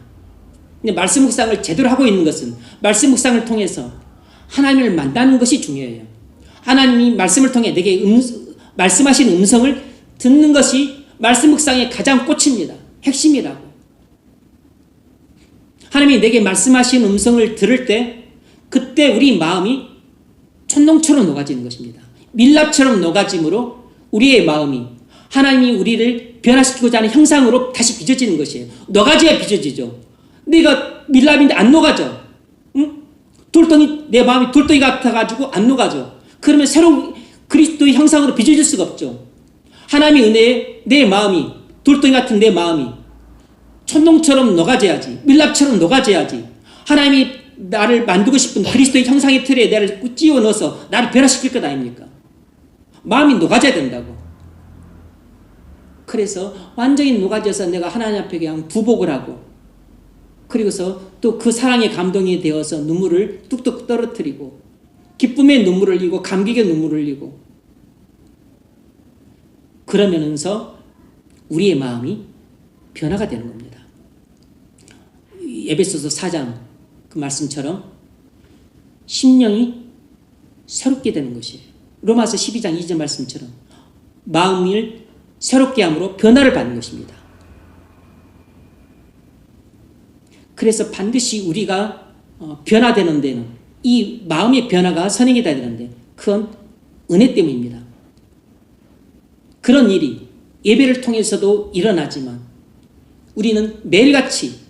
근데 말씀 묵상을 제대로 하고 있는 것은 말씀 묵상을 통해서 하나님을 만나는 것이 중요해요. 하나님이 말씀을 통해 내게 말씀하신 음성을 듣는 것이 말씀 묵상의 가장 꽃입니다. 핵심이라고. 하나님이 내게 말씀하신 음성을 들을 때 그때 우리 마음이 촛농처럼 녹아지는 것입니다. 밀랍처럼 녹아짐으로 우리의 마음이 하나님이 우리를 변화시키고자 하는 형상으로 다시 빚어지는 것이에요. 녹아져야 빚어지죠. 내가 밀랍인데 안 녹아져. 응? 돌덩이, 내 마음이 돌덩이 같아가지고 안 녹아져. 그러면 새로운 그리스도의 형상으로 빚어질 수가 없죠. 하나님의 은혜에 내 마음이, 돌덩이 같은 내 마음이 천둥처럼 녹아져야지, 밀랍처럼 녹아져야지, 하나님이 나를 만들고 싶은 그리스도의 형상의 틀에 나를 찌워 넣어서 나를 변화시킬 것 아닙니까? 마음이 녹아져야 된다고. 그래서 완전히 녹아져서 내가 하나님 앞에 그냥 부복을 하고, 그리고서 또 그 사랑의 감동이 되어서 눈물을 뚝뚝 떨어뜨리고, 기쁨의 눈물을 흘리고, 감격의 눈물을 흘리고, 그러면서 우리의 마음이 변화가 되는 겁니다. 에베소서 4장 그 말씀처럼 심령이 새롭게 되는 것이에요. 로마서 12장 2절 말씀처럼 마음을 새롭게 함으로 변화를 받는 것입니다. 그래서 반드시 우리가 변화되는 데는, 이 마음의 변화가 선행이 돼야 되는데 그건 은혜 때문입니다. 그런 일이 예배를 통해서도 일어나지만 우리는 매일같이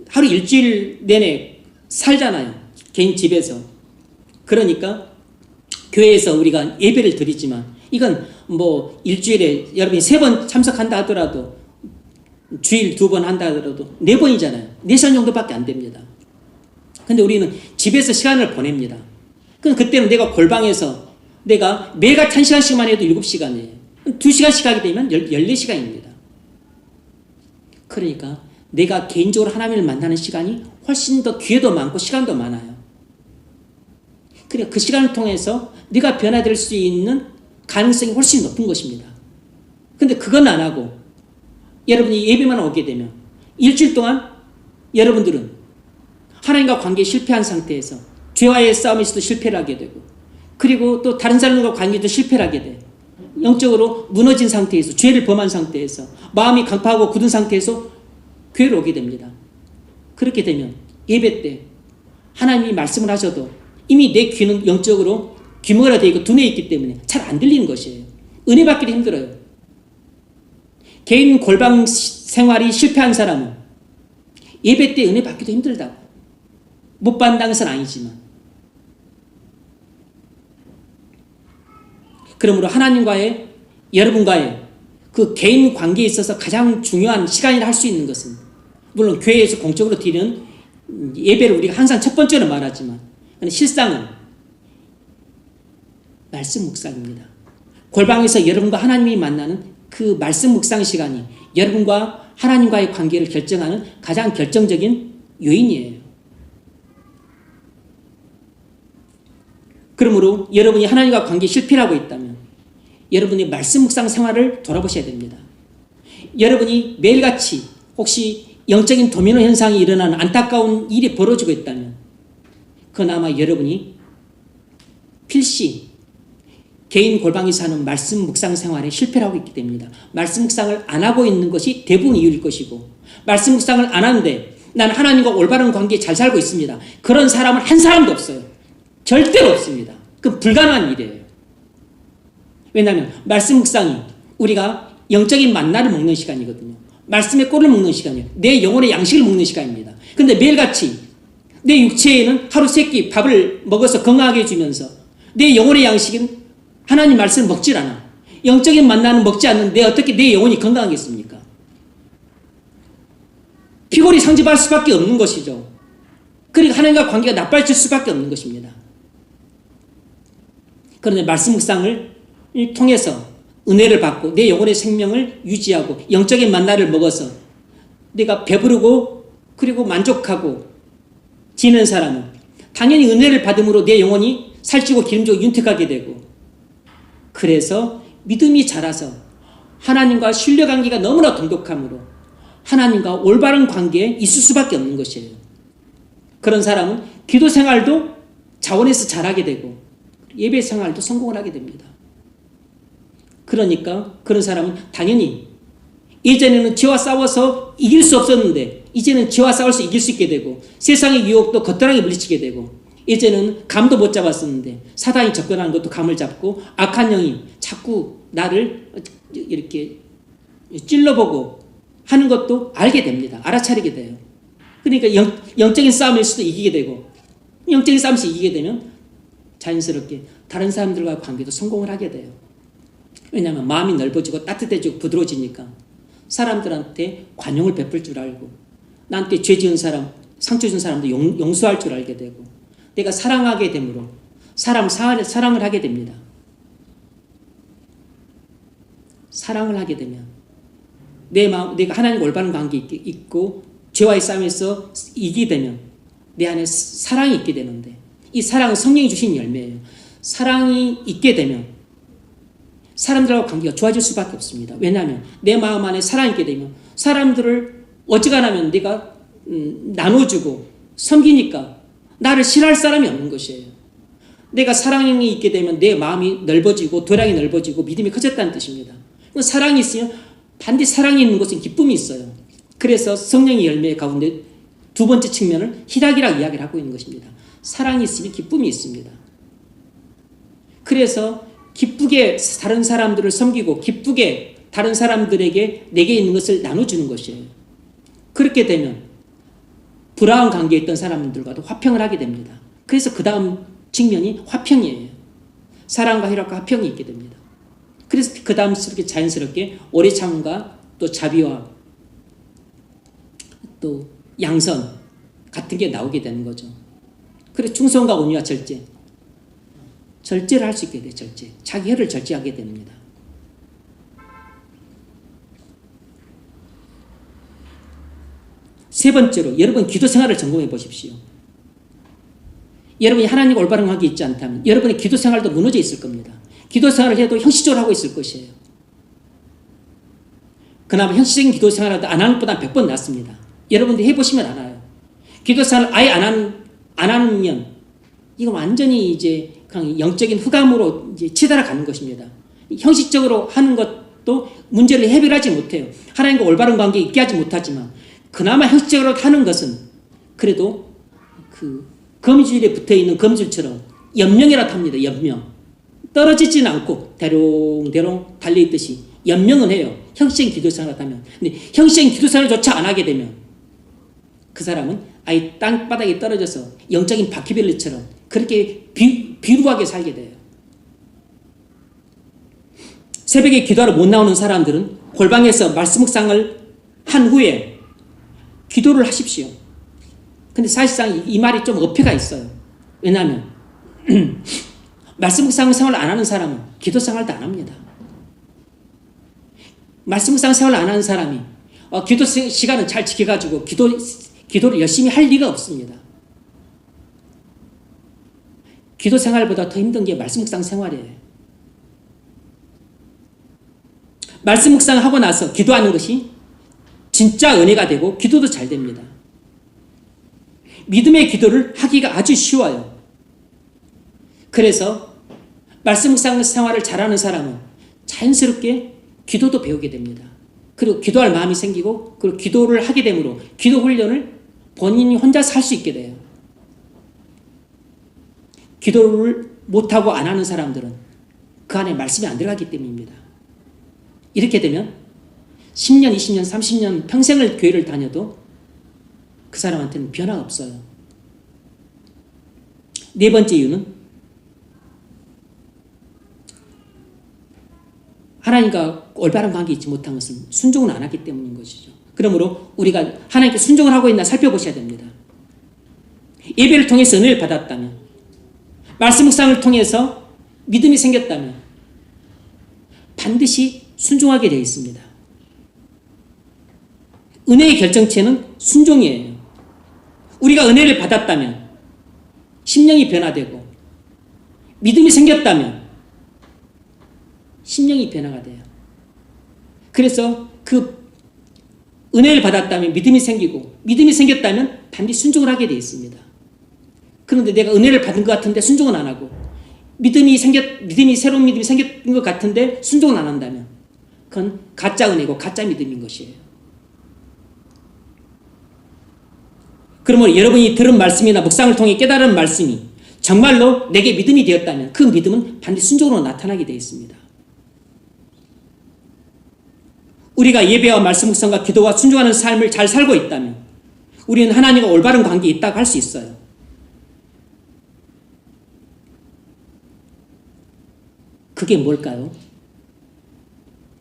하루 일주일 내내 살잖아요. 개인 집에서. 그러니까 교회에서 우리가 예배를 드리지만 이건 뭐 일주일에 여러분이 3번 참석한다 하더라도, 주일 2번 한다 하더라도 4번이잖아요. 4시간 정도밖에 안 됩니다. 근데 우리는 집에서 시간을 보냅니다. 그럼 그때는 내가 골방에서 내가 매일같이 1시간씩만 해도 7시간이에요. 2시간씩 하게 되면 14시간입니다. 그러니까 내가 개인적으로 하나님을 만나는 시간이 훨씬 더 기회도 많고 시간도 많아요. 그러니까 그 시간을 통해서 네가 변화될 수 있는 가능성이 훨씬 높은 것입니다. 근데 그건 안 하고 여러분이 예배만 오게 되면 일주일 동안 여러분들은 하나님과 관계에 실패한 상태에서 죄와의 싸움에서도 실패를 하게 되고, 그리고 또 다른 사람과 관계도 실패를 하게 돼. 영적으로 무너진 상태에서, 죄를 범한 상태에서, 마음이 강팍하고 굳은 상태에서 교회로 오게 됩니다. 그렇게 되면 예배 때 하나님이 말씀을 하셔도 이미 내 귀는 영적으로 귀머가 되어 있고 둔해 있기 때문에 잘 안 들리는 것이에요. 은혜 받기도 힘들어요. 개인 골방 생활이 실패한 사람은 예배 때 은혜 받기도 힘들다고. 못 받는다는 것은 아니지만, 그러므로 하나님과의, 여러분과의 그 개인 관계에 있어서 가장 중요한 시간이라 할 수 있는 것은, 물론 교회에서 공적으로 드리는 예배를 우리가 항상 첫 번째로 말하지만 실상은 말씀 묵상입니다. 골방에서 여러분과 하나님이 만나는 그 말씀 묵상 시간이 여러분과 하나님과의 관계를 결정하는 가장 결정적인 요인이에요. 그러므로 여러분이 하나님과 관계에 실패하고 있다면 여러분의 말씀 묵상 생활을 돌아보셔야 됩니다. 여러분이 매일같이 혹시 영적인 도미노 현상이 일어나는 안타까운 일이 벌어지고 있다면 그건 아마 여러분이 필시 개인 골방에서 하는 말씀 묵상 생활에 실패를 하고 있기 때문입니다. 말씀 묵상을 안 하고 있는 것이 대부분 이유일 것이고, 말씀 묵상을 안 하는데 나는 하나님과 올바른 관계에 잘 살고 있습니다, 그런 사람은 한 사람도 없어요. 절대로 없습니다. 그건 불가능한 일이에요. 왜냐하면 말씀 묵상이 우리가 영적인 만나를 먹는 시간이거든요. 말씀의 꼴을 먹는 시간이에요. 내 영혼의 양식을 먹는 시간입니다. 근데 매일같이 내 육체에는 하루 3끼 밥을 먹어서 건강하게 해주면서 내 영혼의 양식은 하나님 말씀을 먹질 않아. 영적인 만나는 먹지 않는데 어떻게 내 영혼이 건강하겠습니까? 피골이 상집할 수밖에 없는 것이죠. 그러니까 하나님과 관계가 나빠질 수밖에 없는 것입니다. 그런데 말씀 묵상을 통해서 은혜를 받고 내 영혼의 생명을 유지하고 영적인 만나를 먹어서 내가 배부르고 그리고 만족하고 지는 사람은 당연히 은혜를 받음으로 내 영혼이 살찌고 기름지고 윤택하게 되고, 그래서 믿음이 자라서 하나님과 신뢰관계가 너무나 돈독함으로 하나님과 올바른 관계에 있을 수밖에 없는 것이에요. 그런 사람은 기도 생활도 자원해서 잘하게 되고 예배 생활도 성공을 하게 됩니다. 그러니까 그런 사람은 당연히 예전에는 죄와 싸워서 이길 수 없었는데 이제는 죄와 싸워서 이길 수 있게 되고, 세상의 유혹도 거뜬하게 물리치게 되고, 예전에는 감도 못 잡았었는데 사단이 접근하는 것도 감을 잡고 악한 영이 자꾸 나를 이렇게 찔러보고 하는 것도 알게 됩니다. 알아차리게 돼요. 그러니까 영적인 싸움에서도 이기게 되고, 영적인 싸움에서 이기게 되면 자연스럽게 다른 사람들과의 관계도 성공을 하게 돼요. 왜냐하면 마음이 넓어지고 따뜻해지고 부드러워지니까 사람들한테 관용을 베풀 줄 알고 나한테 죄 지은 사람, 상처 준 사람도 용서할 줄 알게 되고 내가 사랑하게 되므로 사랑을 하게 됩니다. 사랑을 하게 되면 내가 하나님과 올바른 관계 있고 죄와의 싸움에서 이기게 되면 내 안에 사랑이 있게 되는데 이 사랑은 성령이 주신 열매예요. 사랑이 있게 되면 사람들하고 관계가 좋아질 수밖에 없습니다. 왜냐하면 내 마음 안에 사랑이 있게 되면 사람들을 어지간하면 내가 나눠주고 섬기니까 나를 싫어할 사람이 없는 것이에요. 내가 사랑이 있게 되면 내 마음이 넓어지고 도량이 넓어지고 믿음이 커졌다는 뜻입니다. 사랑이 있으면 반드시 사랑이 있는 것은 기쁨이 있어요. 그래서 성령의 열매 가운데 두 번째 측면을 희락이라고 이야기를 하고 있는 것입니다. 사랑이 있으면 기쁨이 있습니다. 그래서 기쁘게 다른 사람들을 섬기고 기쁘게 다른 사람들에게 내게 있는 것을 나눠주는 것이에요. 그렇게 되면 불화한 관계에 있던 사람들과도 화평을 하게 됩니다. 그래서 그 다음 측면이 화평이에요. 사랑과 희락과 화평이 있게 됩니다. 그래서 그 다음 자연스럽게 오래 참음과 또 자비와 또 양선 같은 게 나오게 되는 거죠. 그래서 충성과 온유와 절제를 할 수 있게 돼요. 자기 혀를 절제하게 됩니다. 세 번째로 여러분 기도 생활을 점검해 보십시오. 여러분이 하나님과 올바른 관계 있지 않다면 여러분의 기도 생활도 무너져 있을 겁니다. 기도 생활을 해도 형식적으로 하고 있을 것이에요. 그나마 형식적인 기도 생활을 안 하는 것보다 100번 낫습니다. 여러분들이 해보시면 알아요. 기도 생활을 아예 안 하면 이거 완전히 이제 그냥 영적인 흑암으로 이제 치달아가는 것입니다. 형식적으로 하는 것도 문제를 해결하지 못해요. 하나님과 올바른 관계 있게 하지 못하지만 그나마 형식적으로 하는 것은 그래도 그 거미줄에 붙어있는 거미줄처럼 연명이라도 합니다. 연명. 떨어지지는 않고 대롱대롱 달려있듯이 연명은 해요. 형식적인 기도생활을 하면. 근데 형식적인 기도생활조차 안 하게 되면 그 사람은 아예 땅바닥에 떨어져서 영적인 바퀴벌레처럼 그렇게 비루하게 살게 돼요. 새벽에 기도하러 못 나오는 사람들은 골방에서 말씀 묵상을 한 후에 기도를 하십시오. 근데 사실상 이 말이 좀 어폐가 있어요. 왜냐하면 말씀 묵상 생활을 안 하는 사람은 기도 생활도 안 합니다. 말씀 묵상 생활을 안 하는 사람이 기도 시간을 잘 지켜가지고 기도를 열심히 할 리가 없습니다. 기도 생활보다 더 힘든 게 말씀 묵상 생활이에요. 말씀 묵상하고 나서 기도하는 것이 진짜 은혜가 되고 기도도 잘 됩니다. 믿음의 기도를 하기가 아주 쉬워요. 그래서 말씀 묵상 생활을 잘하는 사람은 자연스럽게 기도도 배우게 됩니다. 그리고 기도할 마음이 생기고 그리고 기도를 하게 되므로 기도 훈련을 본인이 혼자서 할 수 있게 돼요. 기도를 못하고 안 하는 사람들은 그 안에 말씀이 안 들어가기 때문입니다. 이렇게 되면 10년, 20년, 30년 평생을 교회를 다녀도 그 사람한테는 변화가 없어요. 네 번째 이유는 하나님과 올바른 관계 있지 못한 것은 순종을 안 하기 때문인 것이죠. 그러므로 우리가 하나님께 순종을 하고 있나 살펴보셔야 됩니다. 예배를 통해서 은혜를 받았다면, 말씀 묵상을 통해서 믿음이 생겼다면 반드시 순종하게 되어 있습니다. 은혜의 결정체는 순종이에요. 우리가 은혜를 받았다면 심령이 변화되고 믿음이 생겼다면 심령이 변화가 돼요. 그래서 그 은혜를 받았다면 믿음이 생기고 믿음이 생겼다면 반드시 순종을 하게 되어 있습니다. 그런데 내가 은혜를 받은 것 같은데 순종은 안 하고 새로운 믿음이 생긴 것 같은데 순종은 안 한다면 그건 가짜 은혜고 가짜 믿음인 것이에요. 그러면 여러분이 들은 말씀이나 묵상을 통해 깨달은 말씀이 정말로 내게 믿음이 되었다면 그 믿음은 반드시 순종으로 나타나게 되어 있습니다. 우리가 예배와 말씀 묵상과 기도와 순종하는 삶을 잘 살고 있다면 우리는 하나님과 올바른 관계에 있다고 할 수 있어요. 그게 뭘까요?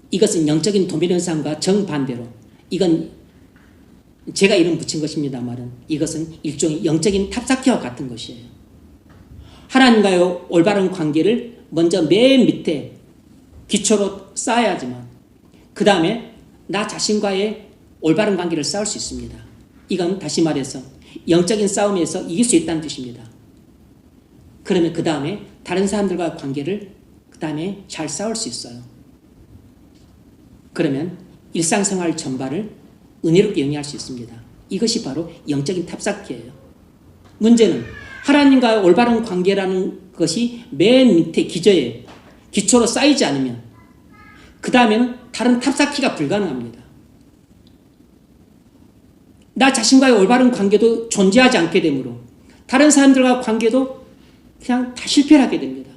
이것은 영적인 도미노상과 정반대로, 이건 제가 이름 붙인 것입니다만은 이것은 일종의 영적인 탑쌓기와 같은 것이에요. 하나님과의 올바른 관계를 먼저 맨 밑에 기초로 쌓아야지만 그 다음에 나 자신과의 올바른 관계를 쌓을 수 있습니다. 이건 다시 말해서 영적인 싸움에서 이길 수 있다는 뜻입니다. 그러면 그 다음에 다른 사람들과의 관계를 그 다음에 잘 쌓을 수 있어요. 그러면 일상생활 전반을 은혜롭게 영위할 수 있습니다. 이것이 바로 영적인 탑쌓기예요. 문제는 하나님과의 올바른 관계라는 것이 맨 밑에 기초로 쌓이지 않으면 그 다음에는 다른 탑쌓기가 불가능합니다. 나 자신과의 올바른 관계도 존재하지 않게 되므로 다른 사람들과 관계도 그냥 다 실패를 하게 됩니다.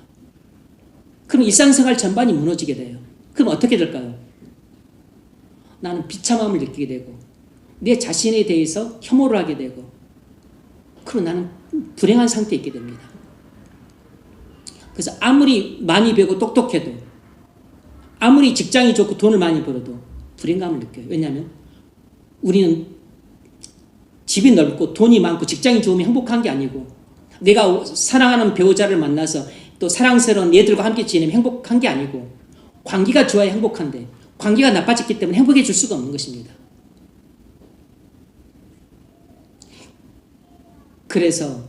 그럼 일상생활 전반이 무너지게 돼요. 그럼 어떻게 될까요? 나는 비참함을 느끼게 되고 내 자신에 대해서 혐오를 하게 되고 그럼 나는 불행한 상태에 있게 됩니다. 그래서 아무리 많이 배우고 똑똑해도 아무리 직장이 좋고 돈을 많이 벌어도 불행감을 느껴요. 왜냐하면 우리는 집이 넓고 돈이 많고 직장이 좋으면 행복한 게 아니고 내가 사랑하는 배우자를 만나서 또 사랑스러운 얘들과 함께 지내면 행복한 게 아니고 관계가 좋아야 행복한데 관계가 나빠졌기 때문에 행복해질 수가 없는 것입니다. 그래서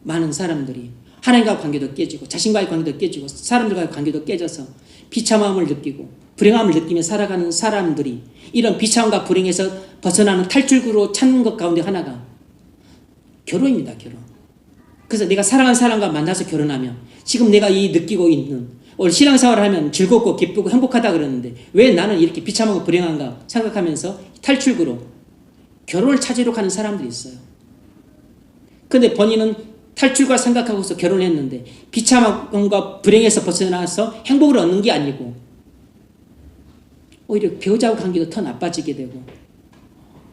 많은 사람들이 하나님과의 관계도 깨지고 자신과의 관계도 깨지고 사람들과의 관계도 깨져서 비참함을 느끼고 불행함을 느끼며 살아가는 사람들이 이런 비참함과 불행에서 벗어나는 탈출구로 찾는 것 가운데 하나가 결혼입니다. 결혼. 그래서 내가 사랑하는 사람과 만나서 결혼하면 지금 내가 이 느끼고 있는 오늘 신앙생활을 하면 즐겁고 기쁘고 행복하다 그러는데 왜 나는 이렇게 비참하고 불행한가 생각하면서 탈출구로 결혼을 찾으러 가는 사람들이 있어요. 근데 본인은 탈출과 생각하고서 결혼을 했는데 비참함과 불행에서 벗어나서 행복을 얻는 게 아니고 오히려 배우자와 관계도 더 나빠지게 되고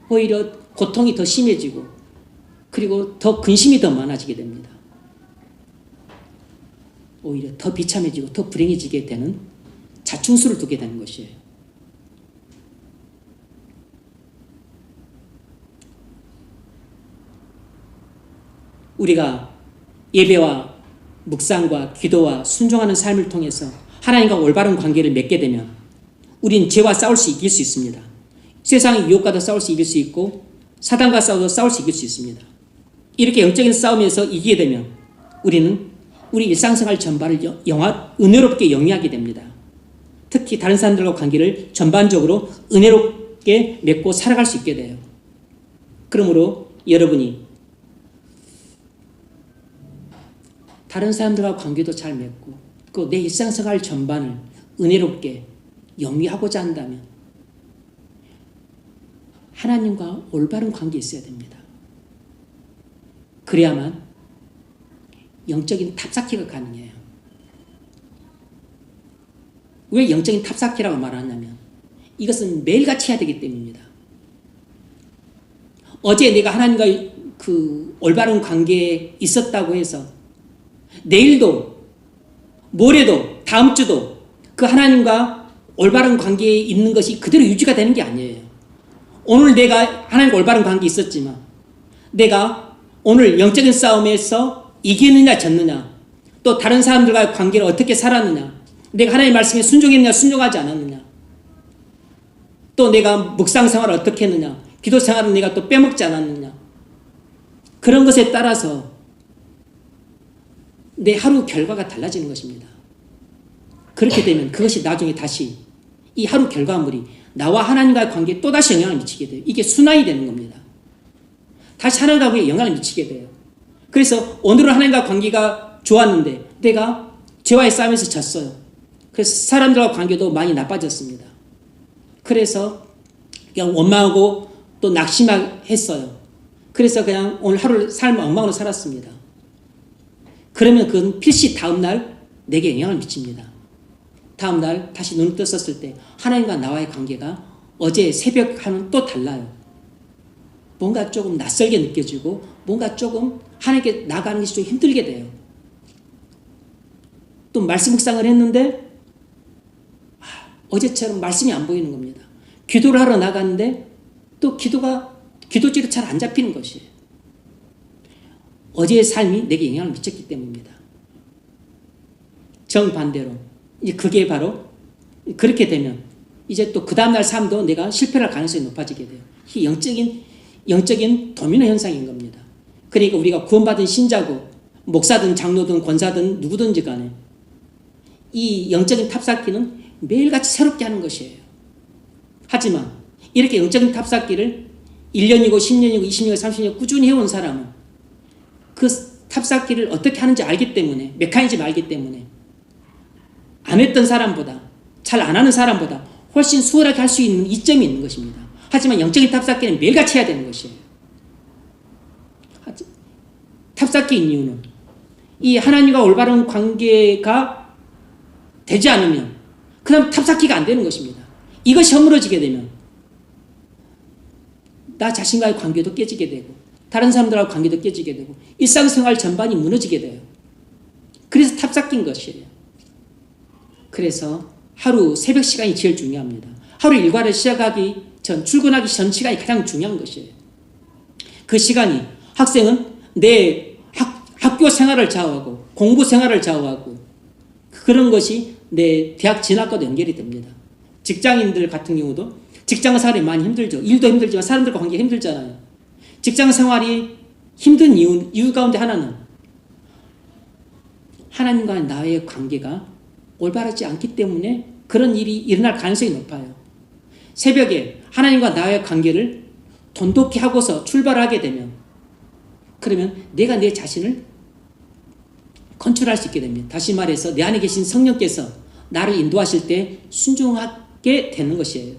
오히려 고통이 더 심해지고 그리고 더 근심이 더 많아지게 됩니다. 오히려 더 비참해지고 더 불행해지게 되는 자충수를 두게 되는 것이에요. 우리가 예배와 묵상과 기도와 순종하는 삶을 통해서 하나님과 올바른 관계를 맺게 되면 우리는 죄와 싸울 수 이길 수 있습니다. 세상의 유혹과도 싸울 수 이길 수 있고 사단과 싸워도 싸울 수 이길 수 있습니다. 이렇게 영적인 싸움에서 이기게 되면 우리는 우리 일상생활 전반을 은혜롭게 영위하게 됩니다. 특히 다른 사람들과 관계를 전반적으로 은혜롭게 맺고 살아갈 수 있게 돼요. 그러므로 여러분이 다른 사람들과 관계도 잘 맺고 또 내 일상생활 전반을 은혜롭게 영위하고자 한다면 하나님과 올바른 관계에 있어야 됩니다. 그래야만 영적인 탑쌓기가 가능해요. 왜 영적인 탑쌓기라고 말하냐면 이것은 매일같이 해야 되기 때문입니다. 어제 내가 하나님과 그 올바른 관계에 있었다고 해서 내일도 모레도 다음 주도 그 하나님과 올바른 관계에 있는 것이 그대로 유지가 되는 게 아니에요. 오늘 내가 하나님과 올바른 관계에 있었지만 내가 오늘 영적인 싸움에서 이기느냐 졌느냐 또 다른 사람들과의 관계를 어떻게 살았느냐 내가 하나님의 말씀에 순종했느냐 순종하지 않았느냐 또 내가 묵상 생활을 어떻게 했느냐 기도 생활을 내가 또 빼먹지 않았느냐 그런 것에 따라서 내 하루 결과가 달라지는 것입니다. 그렇게 되면 그것이 나중에 다시 이 하루 결과물이 나와 하나님과의 관계에 또다시 영향을 미치게 돼요. 이게 순환이 되는 겁니다. 다시 하나님과 관계에 영향을 미치게 돼요. 그래서 오늘은 하나님과 관계가 좋았는데 내가 죄와의 싸움에서 졌어요. 그래서 사람들과 관계도 많이 나빠졌습니다. 그래서 그냥 원망하고 또 낙심했어요. 그래서 그냥 오늘 하루를 삶을 엉망으로 살았습니다. 그러면 그건 필시 다음날 내게 영향을 미칩니다. 다음날 다시 눈을 떴었을 때 하나님과 나와의 관계가 어제 새벽과는 또 달라요. 뭔가 조금 낯설게 느껴지고 뭔가 조금 하나님께 나가는 것이 좀 힘들게 돼요. 또 말씀 묵상을 했는데 어제처럼 말씀이 안 보이는 겁니다. 기도를 하러 나갔는데 또 기도줄이 잘 안 잡히는 것이에요. 어제의 삶이 내게 영향을 미쳤기 때문입니다. 정반대로 이제 그게 바로 그렇게 되면 이제 또 그 다음날 삶도 내가 실패할 가능성이 높아지게 돼요. 이 영적인 도미노 현상인 겁니다. 그러니까 우리가 구원받은 신자고 목사든 장로든 권사든 누구든지 간에 이 영적인 탑쌓기는 매일같이 새롭게 하는 것이에요. 하지만 이렇게 영적인 탑쌓기를 1년이고 10년이고 20년이고 30년 꾸준히 해온 사람은 그 탑쌓기를 어떻게 하는지 알기 때문에 메커니즘을 알기 때문에 안 했던 사람보다 잘 안 하는 사람보다 훨씬 수월하게 할 수 있는 이점이 있는 것입니다. 하지만 영적인 탑쌓기는 매일같이 해야 되는 것이에요. 탑쌓기인 이유는 이 하나님과 올바른 관계가 되지 않으면 그 다음 탑쌓기가 안 되는 것입니다. 이것이 허물어지게 되면 나 자신과의 관계도 깨지게 되고 다른 사람들하고 관계도 깨지게 되고 일상생활 전반이 무너지게 돼요. 그래서 탑쌓기인 것이에요. 그래서 하루 새벽 시간이 제일 중요합니다. 하루 일과를 시작하기 전 출근하기 전 시간이 가장 중요한 것이에요. 그 시간이 학생은 내 학교 생활을 좌우하고 공부 생활을 좌우하고 그런 것이 내 대학 진학과도 연결이 됩니다. 직장인들 같은 경우도 직장 생활이 많이 힘들죠. 일도 힘들지만 사람들과 관계가 힘들잖아요. 직장 생활이 힘든 이유 가운데 하나는 하나님과 나의 관계가 올바르지 않기 때문에 그런 일이 일어날 가능성이 높아요. 새벽에 하나님과 나의 관계를 돈독히 하고서 출발하게 되면 그러면 내가 내 자신을 컨트롤할 수 있게 됩니다. 다시 말해서 내 안에 계신 성령께서 나를 인도하실 때 순종하게 되는 것이에요.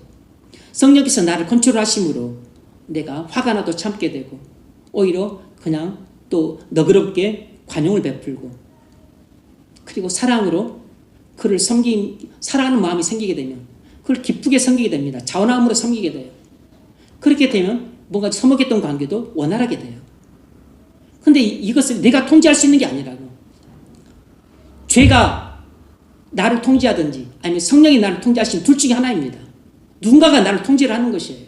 성령께서 나를 컨트롤하심으로 내가 화가 나도 참게 되고 오히려 그냥 또 너그럽게 관용을 베풀고 그리고 사랑으로 그를 사랑하는 마음이 생기게 되면 그걸 기쁘게 섬기게 됩니다. 자원함으로 섬기게 돼요. 그렇게 되면 뭔가 서먹했던 관계도 원활하게 돼요. 근데 이것을 내가 통제할 수 있는 게 아니라고. 죄가 나를 통제하든지 아니면 성령이 나를 통제하시는 둘 중에 하나입니다. 누군가가 나를 통제를 하는 것이에요.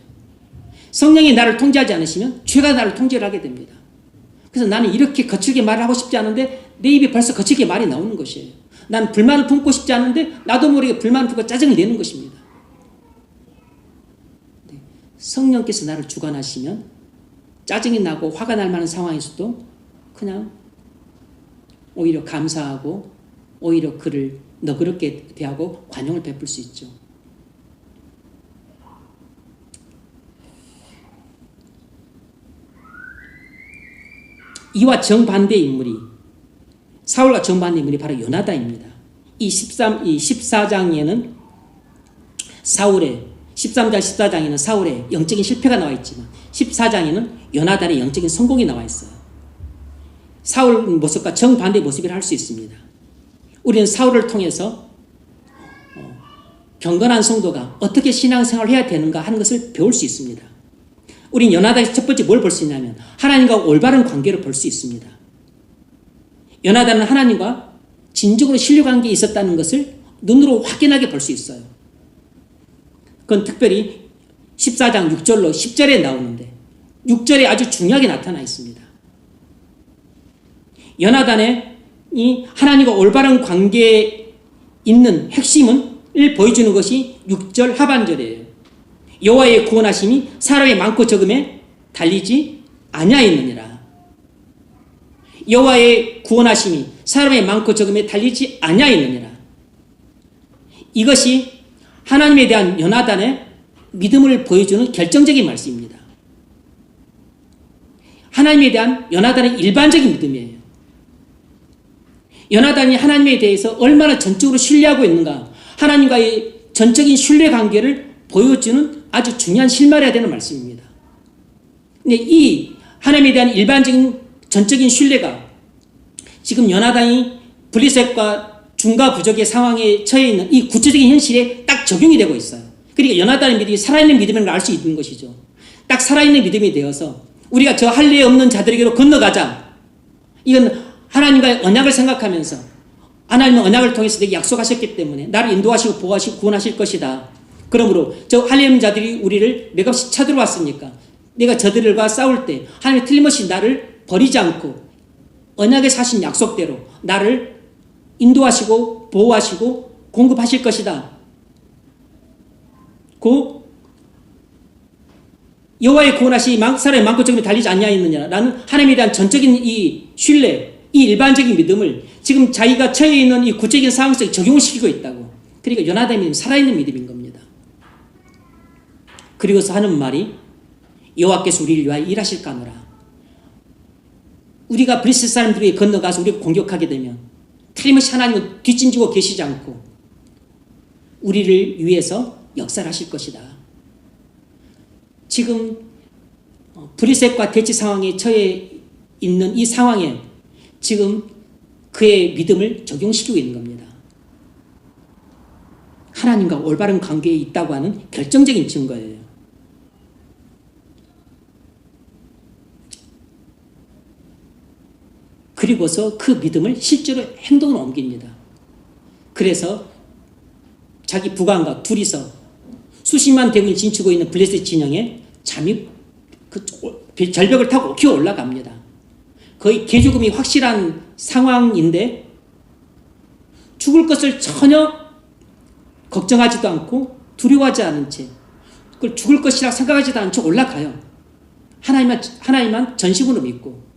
성령이 나를 통제하지 않으시면 죄가 나를 통제를 하게 됩니다. 그래서 나는 이렇게 거칠게 말을 하고 싶지 않은데 내 입에 벌써 거칠게 말이 나오는 것이에요. 난 불만을 품고 싶지 않은데 나도 모르게 불만을 품고 짜증을 내는 것입니다. 성령께서 나를 주관하시면 짜증이 나고 화가 날 만한 상황에서도 그냥 오히려 감사하고 오히려 그를 너그럽게 대하고 관용을 베풀 수 있죠. 이와 정반대의 인물이 사울과 정반대의 인물이 바로 요나단입니다. 이 14장에는 사울의 13장 14장에는 사울의 영적인 실패가 나와 있지만 14장에는 요나단의 영적인 성공이 나와 있어요. 사울 모습과 정반대의 모습이라 할 수 있습니다. 우리는 사울을 통해서 경건한 성도가 어떻게 신앙생활을 해야 되는가 하는 것을 배울 수 있습니다. 우린 요나단에서 첫 번째 뭘 볼 수 있냐면 하나님과 올바른 관계를 볼 수 있습니다. 요나단은 하나님과 진정으로 신뢰관계에 있었다는 것을 눈으로 확인하게 볼 수 있어요. 그건 특별히 14장 6절로 10절에 나오는데 6절에 아주 중요하게 나타나 있습니다. 요나단의 이 하나님과 올바른 관계에 있는 핵심을 보여주는 것이 6절 하반절이에요. 여호와의 구원하심이 사람의 많고 적음에 달리지 아니하였느니라. 여호와의 구원하심이 사람의 많고 적음에 달리지 아니하였느니라. 이것이 하나님에 대한 요나단의 믿음을 보여주는 결정적인 말씀입니다. 하나님에 대한 요나단의 일반적인 믿음이에요. 요나단이 하나님에 대해서 얼마나 전적으로 신뢰하고 있는가, 하나님과의 전적인 신뢰관계를 보여주는 아주 중요한 실마리가 되는 말씀입니다. 근데 이 하나님에 대한 일반적인 전적인 신뢰가 지금 요나단이 블레셋과 중과 부족의 상황에 처해 있는 이 구체적인 현실에 딱 적용이 되고 있어요. 그러니까 요나단의 믿음이 살아있는 믿음인 걸 알 수 있는 것이죠. 딱 살아있는 믿음이 되어서 우리가 저 할례 없는 자들에게로 건너가자. 이건 하나님과의 언약을 생각하면서 하나님은 언약을 통해서 내게 약속하셨기 때문에 나를 인도하시고 보호하시고 구원하실 것이다. 그러므로 저 할례임 자들이 우리를 몇없이 쳐들어왔으니까 내가 저들과 싸울 때 하나님이 틀림없이 나를 버리지 않고 언약에서 하신 약속대로 나를 인도하시고 보호하시고 공급하실 것이다. 고 여호와의 구원하시 사람의 많고 적음에 달리지 아니하였느냐라는 하나님에 대한 전적인 이 신뢰, 이 일반적인 믿음을 지금 자기가 처해 있는 이 구체적인 상황 속에 적용시키고 있다고. 그러니까 요나단의 믿음, 살아있는 믿음인 겁니다. 그리고서 하는 말이 여호와께서 우리를 위하여 일하실까노라. 우리가 블레셋 사람들에게 건너가서 우리가 공격하게 되면 틀림없이 하나님은 뒷짐지고 계시지 않고 우리를 위해서 역사를 하실 것이다. 지금 블레셋과 대치 상황에 처해 있는 이 상황에 지금 그의 믿음을 적용시키고 있는 겁니다. 하나님과 올바른 관계에 있다고 하는 결정적인 증거예요. 그리고서 그 믿음을 실제로 행동으로 옮깁니다. 그래서 자기 부관과 둘이서 수십만 대군이 진치고 있는 블레셋 진영에 잠입 절벽을 타고 기어 올라갑니다. 거의 개죽음이 확실한 상황인데 죽을 것을 전혀 걱정하지도 않고 두려워하지 않은 채 그걸 죽을 것이라 생각하지도 않은 채 올라가요. 하나님만 전심으로 믿고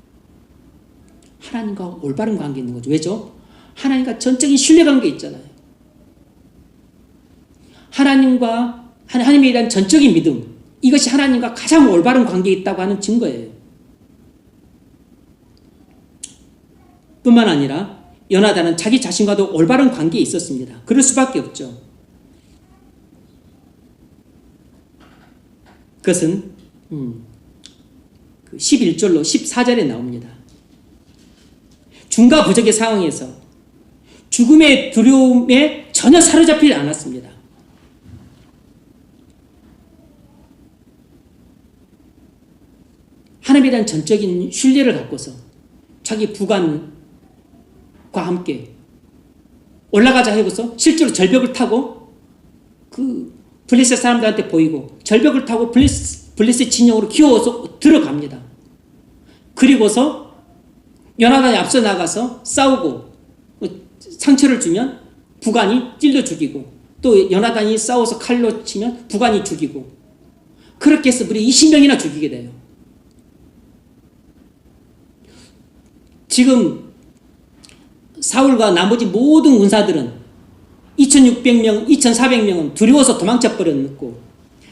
하나님과 올바른 관계 있는 거죠. 왜죠? 하나님과 전적인 신뢰관계 있잖아요. 하나님에 대한 전적인 믿음, 이것이 하나님과 가장 올바른 관계에 있다고 하는 증거예요. 뿐만 아니라 요나단은 자기 자신과도 올바른 관계에 있었습니다. 그럴 수밖에 없죠. 그것은 11절로 14절에 나옵니다. 중과 부적의 상황에서 죽음의 두려움에 전혀 사로잡히지 않았습니다. 하나님에 대한 전적인 신뢰를 갖고서 자기 부관과 함께 올라가자 해고서 실제로 절벽을 타고 그 블레셋 사람들한테 보이고 절벽을 타고 블레셋 진영으로 기어서 들어갑니다. 그리고서 요나단이 앞서 나가서 싸우고 상처를 주면 부관이 찔러 죽이고 또 요나단이 싸워서 칼로 치면 부관이 죽이고 그렇게 해서 무려 20명이나 죽이게 돼요. 지금 사울과 나머지 모든 군사들은 2600명, 2400명은 두려워서 도망쳐 버렸고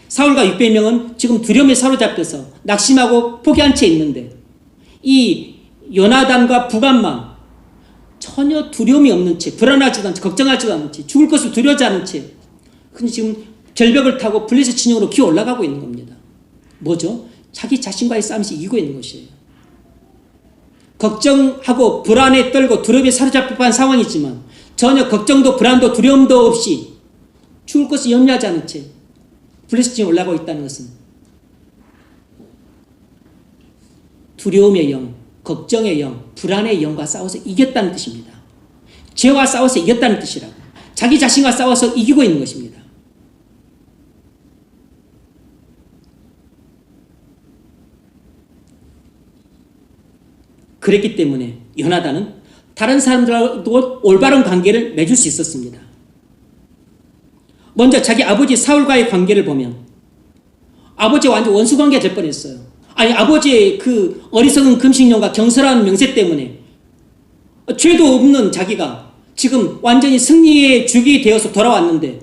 사울과 600명은 지금 두려움에 사로잡혀서 낙심하고 포기한 채 있는데 이 요나단과 부관만 전혀 두려움이 없는 채 불안하지도 않지 걱정하지도 않은 채 죽을 것을 두려워하지 않은 채 근데 지금 절벽을 타고 블레셋 진영으로 기어 올라가고 있는 겁니다. 뭐죠? 자기 자신과의 싸움에서 이기고 있는 것이에요. 걱정하고 불안에 떨고 두려움에 사로잡힌 상황이지만 전혀 걱정도 불안도 두려움도 없이 죽을 것을 염려하지 않은 채 블레셋 진영에 올라가고 있다는 것은 두려움의 영, 걱정의 영, 불안의 영과 싸워서 이겼다는 뜻입니다. 죄와 싸워서 이겼다는 뜻이라고. 자기 자신과 싸워서 이기고 있는 것입니다. 그랬기 때문에 요나단은 다른 사람들하고도 올바른 관계를 맺을 수 있었습니다. 먼저 자기 아버지 사울과의 관계를 보면 아버지와 완전 원수관계가 될 뻔했어요. 아니 아버지의 그 어리석은 금식령과 경솔한 명세 때문에 죄도 없는 자기가 지금 완전히 승리의 죽이 되어서 돌아왔는데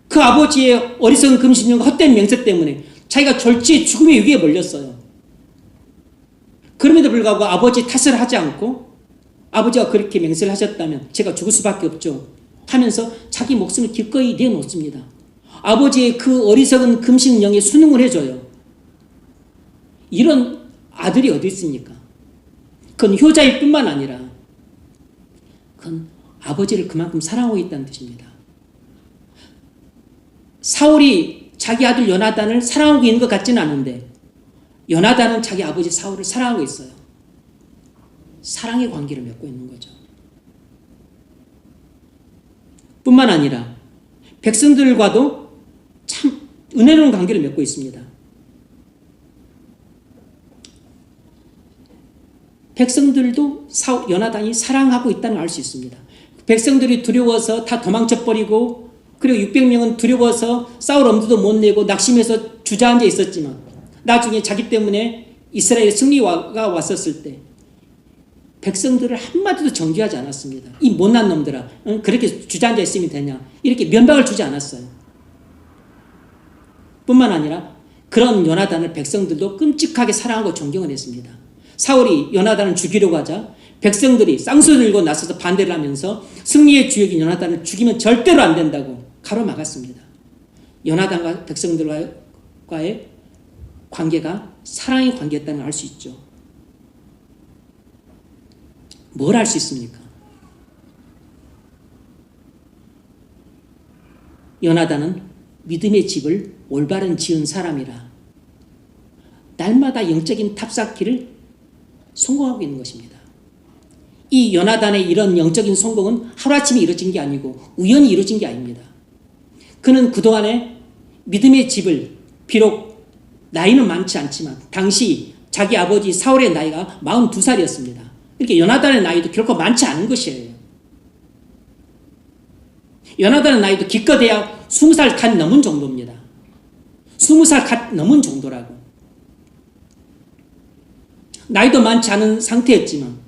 그 아버지의 어리석은 금식령과 헛된 명세 때문에 자기가 졸지에 죽음의 위기에 몰렸어요. 그럼에도 불구하고 아버지 탓을 하지 않고 아버지가 그렇게 맹세를 하셨다면 제가 죽을 수밖에 없죠 하면서 자기 목숨을 기꺼이 내놓습니다. 아버지의 그 어리석은 금식령에 순응을 해줘요. 이런 아들이 어디 있습니까? 그건 효자일 뿐만 아니라 그건 아버지를 그만큼 사랑하고 있다는 뜻입니다. 사울이 자기 아들 요나단을 사랑하고 있는 것 같지는 않은데 요나단은 자기 아버지 사울을 사랑하고 있어요. 사랑의 관계를 맺고 있는 거죠. 뿐만 아니라 백성들과도 참 은혜로운 관계를 맺고 있습니다. 백성들도 요나단이 사랑하고 있다는 걸 알 수 있습니다. 백성들이 두려워서 다 도망쳐버리고, 그리고 600명은 두려워서 싸울 엄두도 못 내고 낙심해서 주저앉아 있었지만, 나중에 자기 때문에 이스라엘 승리가 왔었을 때 백성들을 한마디도 정죄하지 않았습니다. 이 못난 놈들아, 그렇게 주저앉아 있으면 되냐, 이렇게 면박을 주지 않았어요. 뿐만 아니라 그런 요나단을 백성들도 끔찍하게 사랑하고 존경을 했습니다. 사울이 요나단을 죽이려고 하자 백성들이 쌍수 들고 나서서 반대를 하면서 승리의 주역인 요나단을 죽이면 절대로 안 된다고 가로막았습니다. 요나단과 백성들과의 관계가 사랑의 관계였다는 걸 알 수 있죠. 뭘 알 수 있습니까? 요나단은 믿음의 집을 올바른 지은 사람이라 날마다 영적인 탑쌓기를 성공하고 있는 것입니다. 이 요나단의 이런 영적인 성공은 하루아침에 이루어진 게 아니고 우연히 이루어진 게 아닙니다. 그는 그동안에 믿음의 집을, 비록 나이는 많지 않지만 당시 자기 아버지 사울의 나이가 42살이었습니다. 이렇게 요나단의 나이도 결코 많지 않은 것이에요. 요나단의 나이도 기껏해야 20살 갓 넘은 정도입니다. 20살 갓 넘은 정도라고. 나이도 많지 않은 상태였지만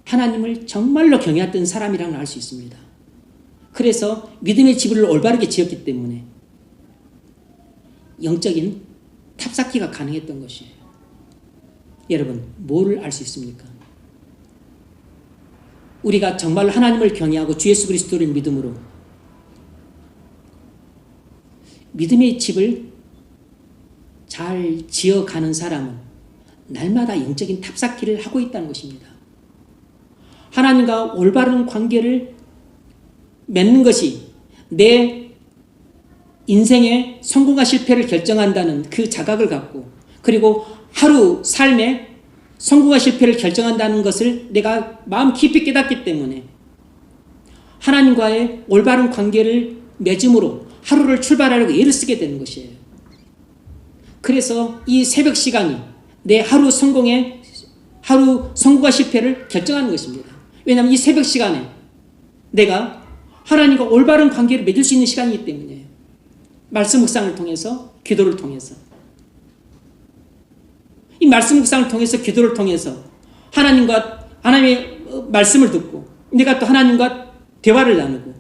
하나님을 정말로 경외했던 사람이라는 걸 알 수 있습니다. 그래서 믿음의 집을 올바르게 지었기 때문에 영적인 탑쌓기가 가능했던 것이에요. 여러분, 뭐를 알 수 있습니까? 우리가 정말로 하나님을 경외하고 주 예수 그리스도를 믿음으로 믿음의 집을 잘 지어가는 사람은 날마다 영적인 탑쌓기를 하고 있다는 것입니다. 하나님과 올바른 관계를 맺는 것이 내 인생의 성공과 실패를 결정한다는 그 자각을 갖고, 그리고 하루 삶의 성공과 실패를 결정한다는 것을 내가 마음 깊이 깨닫기 때문에 하나님과의 올바른 관계를 맺음으로 하루를 출발하려고 애를 쓰게 되는 것이에요. 그래서 이 새벽 시간이 내 하루 성공과 실패를 결정하는 것입니다. 왜냐하면 이 새벽 시간에 내가 하나님과 올바른 관계를 맺을 수 있는 시간이기 때문이에요. 말씀 묵상을 통해서, 기도를 통해서. 이 말씀 묵상을 통해서, 기도를 통해서 하나님의 말씀을 듣고 내가 또 하나님과 대화를 나누고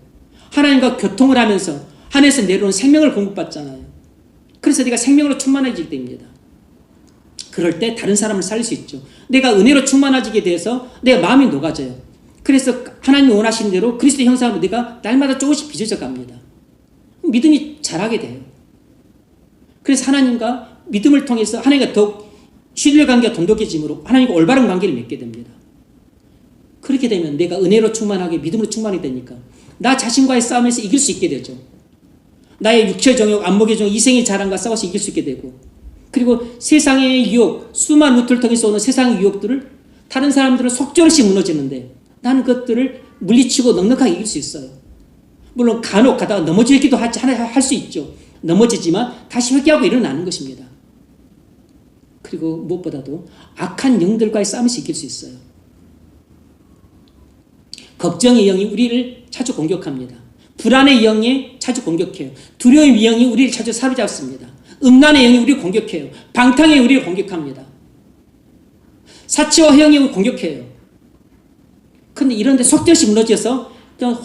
하나님과 교통을 하면서 하늘에서 내려오는 생명을 공급받잖아요. 그래서 내가 생명으로 충만해지게 됩니다. 그럴 때 다른 사람을 살릴 수 있죠. 내가 은혜로 충만해지게 돼서 내가 마음이 녹아져요. 그래서 하나님이 원하시는 대로 그리스도 형상으로 내가 날마다 조금씩 빚어져 갑니다. 믿음이 자라게 돼요. 그래서 하나님과 믿음을 통해서 하나님과 더욱 신뢰관계가 돈독해짐으로 하나님과 올바른 관계를 맺게 됩니다. 그렇게 되면 내가 은혜로 충만하게 믿음으로 충만이 되니까 나 자신과의 싸움에서 이길 수 있게 되죠. 나의 육체 정욕, 안목의 정욕, 이생의 자랑과 싸워서 이길 수 있게 되고, 그리고 세상의 유혹, 수많은 루트를 통해서 오는 세상의 유혹들을 다른 사람들은 속절없이 무너지는데 나는 그것들을 물리치고 넉넉하게 이길 수 있어요. 물론 간혹 가다가 넘어지기도 할 수 있죠. 넘어지지만 다시 회개하고 일어나는 것입니다. 그리고 무엇보다도 악한 영들과의 싸움에서 이길 수 있어요. 걱정의 영이 우리를 자주 공격합니다. 불안의 영이 자주 공격해요. 두려움의 영이 우리를 자주 사로잡습니다. 음란의 영이 우리를 공격해요. 방탕의 영이 우리를 공격합니다. 사치와 허영의 영이 공격해요. 근데 이런데 속절없이 무너져서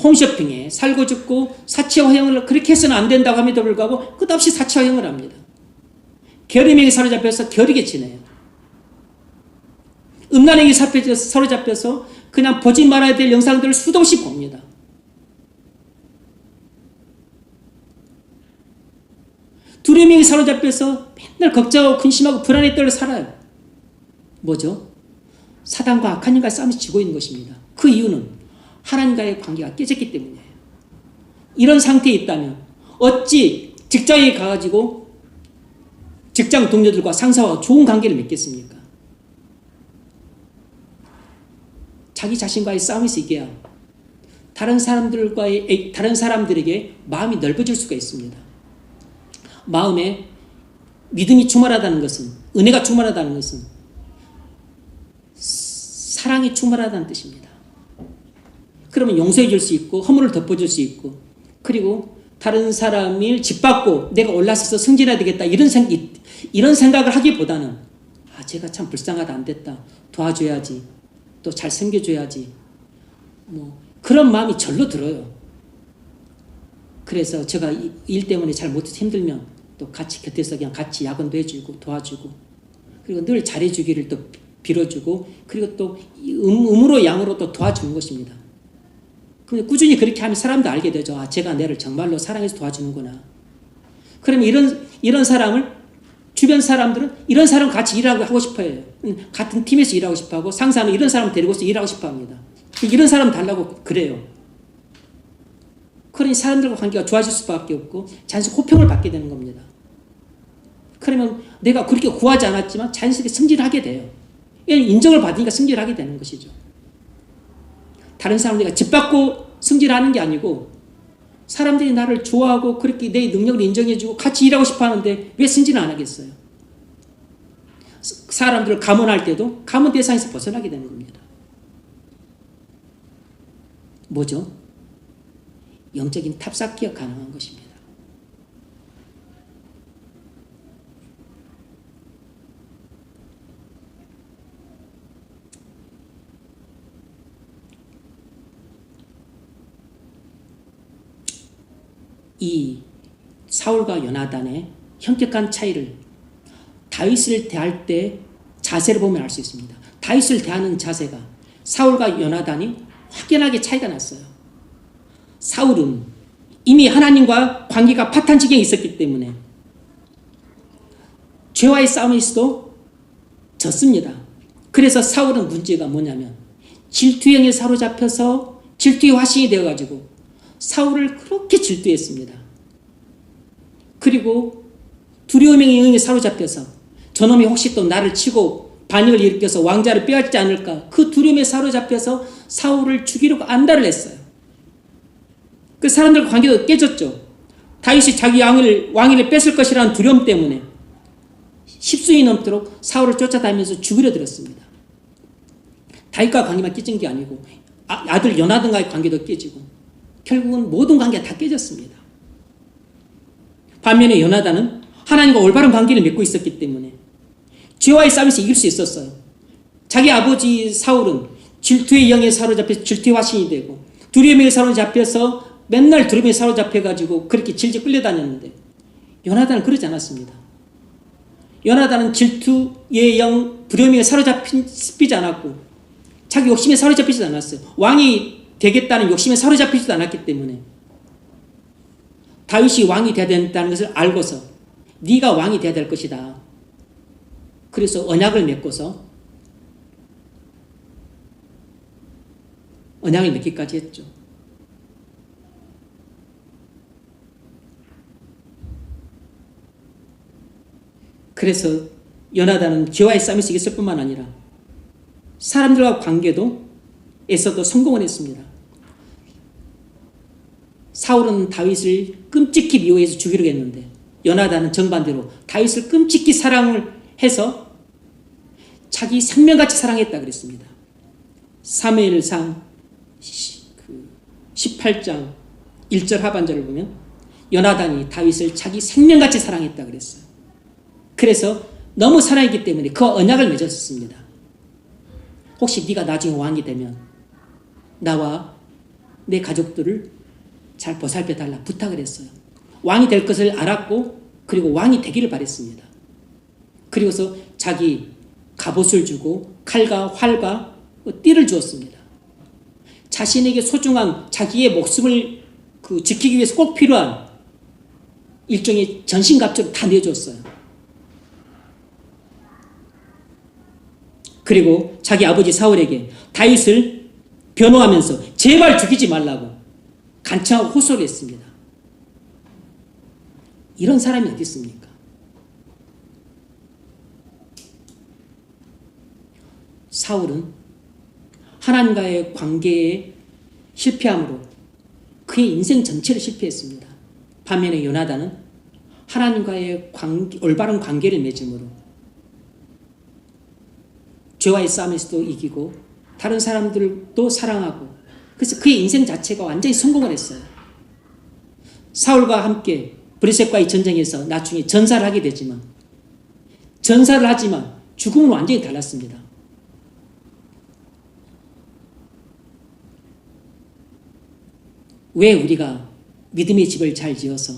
홈쇼핑에 살고 죽고 사치와 허영을 그렇게 해서는 안 된다고 함에도 불구하고 끝없이 사치와 허영을 합니다. 게으름의 영이 사로잡혀서 게으르게 지내요. 음란의 영이 사로잡혀서 그냥 보지 말아야 될 영상들을 수도 없이 봅니다. 두려움의 영이 사로잡혀서 맨날 걱정하고 근심하고 불안에 떨어 살아요. 뭐죠? 사단과 악한 영과 싸움이 지고 있는 것입니다. 그 이유는 하나님과의 관계가 깨졌기 때문이에요. 이런 상태에 있다면 어찌 직장에 가가지고 직장 동료들과 상사와 좋은 관계를 맺겠습니까? 자기 자신과의 싸움에서 이겨야 다른 사람들에게 마음이 넓어질 수가 있습니다. 마음에 믿음이 충만하다는 것은, 은혜가 충만하다는 것은 사랑이 충만하다는 뜻입니다. 그러면 용서해 줄 수 있고 허물을 덮어줄 수 있고, 그리고 다른 사람을 짓밟고 내가 올라서서 승진해야 되겠다 이런 생각을 하기보다는 제가 참 불쌍하다, 안 됐다, 도와줘야지, 또 잘 섬겨줘야지, 그런 마음이 절로 들어요. 그래서 제가 일 때문에 잘 못해서 힘들면 또 같이 곁에서 그냥 같이 야근도 해주고 도와주고, 그리고 늘 잘해주기를 또 빌어주고, 그리고 또 음으로 양으로 또 도와주는 것입니다. 근데 꾸준히 그렇게 하면 사람도 알게 되죠. 제가 내를 정말로 사랑해서 도와주는구나. 그러면 이런 사람을, 주변 사람들은 이런 사람 같이 일하고 하고 싶어 해요. 같은 팀에서 일하고 싶어 하고, 상사는 이런 사람 데리고서 일하고 싶어 합니다. 이런 사람 달라고 그래요. 그러니 사람들과 관계가 좋아질 수밖에 없고 자연스럽게 호평을 받게 되는 겁니다. 그러면 내가 그렇게 구하지 않았지만 자연스럽게 승진하게 돼요. 인정을 받으니까 승진하게 되는 것이죠. 다른 사람들이 짓밟고 승진하는 게 아니고, 사람들이 나를 좋아하고 그렇게 내 능력을 인정해주고 같이 일하고 싶어 하는데 왜 승진을 안 하겠어요? 사람들을 감언할 때도 감언 대상에서 벗어나게 되는 겁니다. 뭐죠? 영적인 탑쌓기가 가능한 것입니다. 이 사울과 요나단의 현격한 차이를 다윗을 대할 때 자세를 보면 알 수 있습니다. 다윗을 대하는 자세가 사울과 요나단이 확연하게 차이가 났어요. 사울은 이미 하나님과 관계가 파탄 지경에 있었기 때문에 죄와의 싸움에서도 졌습니다. 그래서 사울은 문제가 뭐냐면 질투형에 사로잡혀서 질투의 화신이 되어가지고 사울을 그렇게 질투했습니다. 그리고 두려움의 영에 사로잡혀서 저놈이 혹시 또 나를 치고 반역을 일으켜서 왕자를 빼앗지 않을까, 그 두려움에 사로잡혀서 사울을 죽이려고 안달을 했어요. 그 사람들과 관계도 깨졌죠. 다윗이 자기 왕위를 뺏을 것이라는 두려움 때문에 십수이 넘도록 사울을 쫓아다니면서 죽이려 들었습니다. 다윗과 관계만 깨진 게 아니고 아들 요나단과의 관계도 깨지고 결국은 모든 관계가 다 깨졌습니다. 반면에 요나단은 하나님과 올바른 관계를 맺고 있었기 때문에 죄와의 싸움에서 이길 수 있었어요. 자기 아버지 사울은 질투의 영에 사로잡혀서 질투의 화신이 되고 두려움에 사로잡혀서 맨날 두려움에 사로잡혀가지고 그렇게 질질 끌려다녔는데, 요나단은 그러지 않았습니다. 요나단은 질투의 영, 두려움에 사로잡히지 않았고 자기 욕심에 사로잡히지 않았어요. 왕이 되겠다는 욕심에 사로잡히지도 않았기 때문에 다윗이 왕이 되어야 된다는 것을 알고서 네가 왕이 되어야 될 것이다. 그래서 언약을 맺고서 언약을 맺기까지 했죠. 그래서 요나단은 죄와의 싸움에서 이겼을 뿐만 아니라 사람들과 관계도 에서도 성공을 했습니다. 사울은 다윗을 끔찍히 미워해서 죽이려고 했는데 요나단은 정반대로 다윗을 끔찍히 사랑을 해서 자기 생명같이 사랑했다 그랬습니다. 사무엘상 18장 1절 하반절을 보면 요나단이 다윗을 자기 생명같이 사랑했다 그랬어요. 그래서 너무 사랑했기 때문에 그 언약을 맺었습니다. 혹시 네가 나중에 왕이 되면 나와 내 가족들을 잘 보살펴 달라 부탁을 했어요. 왕이 될 것을 알았고 그리고 왕이 되기를 바랬습니다. 그리고서 자기 갑옷을 주고 칼과 활과 띠를 주었습니다. 자신에게 소중한 자기의 목숨을 지키기 위해서 꼭 필요한 일종의 전신갑주를 다 내줬어요. 그리고 자기 아버지 사울에게 다윗을 변호하면서 제발 죽이지 말라고 간청하고 호소를 했습니다. 이런 사람이 어디 있습니까? 사울은 하나님과의 관계에 실패함으로 그의 인생 전체를 실패했습니다. 반면에 요나단은 하나님과의 올바른 관계를 맺음으로 죄와의 싸움에서도 이기고 다른 사람들도 사랑하고, 그래서 그의 인생 자체가 완전히 성공을 했어요. 사울과 함께 브레셋과의 전쟁에서 나중에 전사를 하게 되지만, 전사를 하지만 죽음은 완전히 달랐습니다. 왜 우리가 믿음의 집을 잘 지어서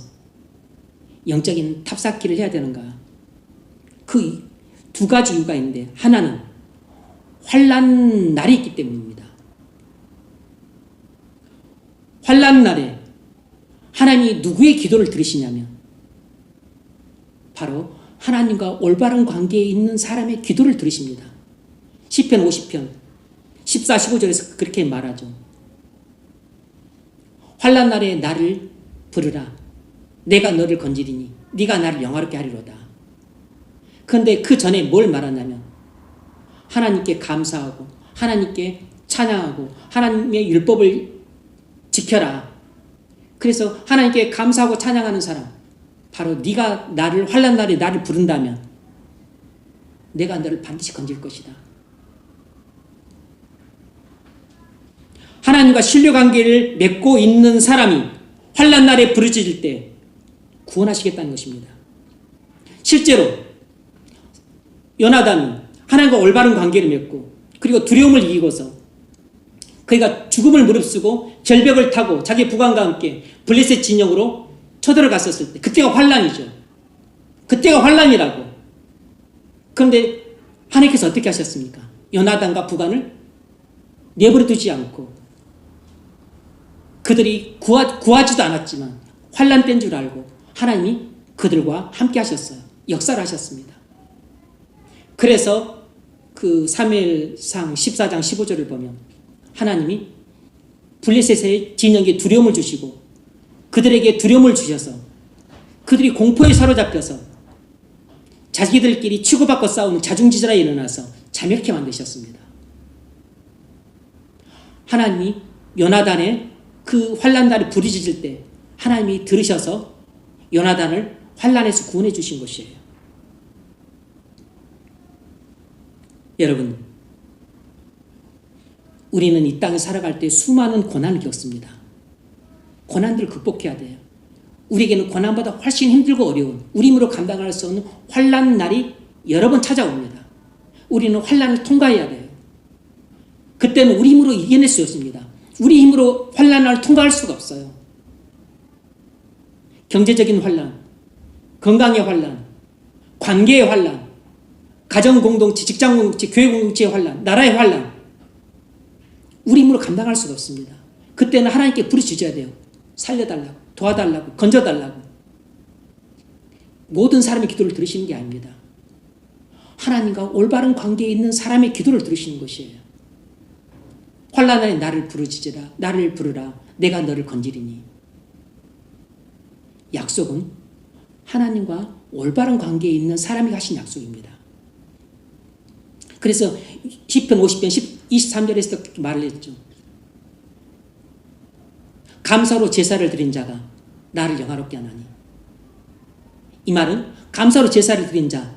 영적인 탑쌓기를 해야 되는가? 그 두 가지 이유가 있는데, 하나는 환난 날이 있기 때문입니다. 환난 날에 하나님이 누구의 기도를 들으시냐면 바로 하나님과 올바른 관계에 있는 사람의 기도를 들으십니다. 시편 50편 14, 15절에서 그렇게 말하죠. 환난 날에 나를 부르라. 내가 너를 건지리니 네가 나를 영화롭게 하리로다. 그런데 그 전에 뭘 말하냐면 하나님께 감사하고 하나님께 찬양하고 하나님의 율법을 지켜라. 그래서 하나님께 감사하고 찬양하는 사람, 바로 네가 나를 환난 날에 나를 부른다면 내가 너를 반드시 건질 것이다. 하나님과 신뢰관계를 맺고 있는 사람이 환난 날에 부르짖을 때 구원하시겠다는 것입니다. 실제로 요나단이 하나님과 올바른 관계를 맺고 그리고 두려움을 이기고서 그가 죽음을 무릅쓰고 절벽을 타고 자기 부관과 함께 블레셋 진영으로 쳐들어갔었을 때, 그때가 환난이죠. 그때가 환난이라고. 그런데 하나님께서 어떻게 하셨습니까? 요나단과 부관을 내버려 두지 않고 그들이 구하지도 않았지만 환난 때인 줄 알고 하나님이 그들과 함께 하셨어요. 역사를 하셨습니다. 그래서 그 사무엘상 14장 15절을 보면 하나님이 블레셋의 진영에 두려움을 주시고 그들에게 두려움을 주셔서 그들이 공포에 사로잡혀서 자기들끼리 치고받고 싸우는 자중지전에 일어나서 자멸케 만드셨습니다. 하나님이 요나단의 그 환난날에 부르짖을 때 하나님이 들으셔서 요나단을 환난에서 구원해 주신 것이에요. 여러분, 우리는 이 땅에 살아갈 때 수많은 고난을 겪습니다. 고난들을 극복해야 돼요. 우리에게는 고난보다 훨씬 힘들고 어려운, 우리 힘으로 감당할 수 없는 환난 날이 여러 번 찾아옵니다. 우리는 환난을 통과해야 돼요. 그때는 우리 힘으로 이겨낼 수 없습니다. 우리 힘으로 환난을 통과할 수가 없어요. 경제적인 환난, 건강의 환난, 관계의 환난, 가정공동체, 직장공동체, 교회공동체의 환난, 나라의 환난, 우리 힘으로 감당할 수가 없습니다. 그때는 하나님께 부르짖어야 돼요. 살려달라고, 도와달라고, 건져달라고. 모든 사람의 기도를 들으시는 게 아닙니다. 하나님과 올바른 관계에 있는 사람의 기도를 들으시는 것이에요. 환난에 나를 부르짖으라, 나를 부르라, 내가 너를 건지리니. 약속은 하나님과 올바른 관계에 있는 사람이 하신 약속입니다. 그래서 시편 50편 23절에서 그렇게 말을 했죠. 감사로 제사를 드린 자가 나를 영화롭게 하나니. 이 말은 감사로 제사를 드린 자,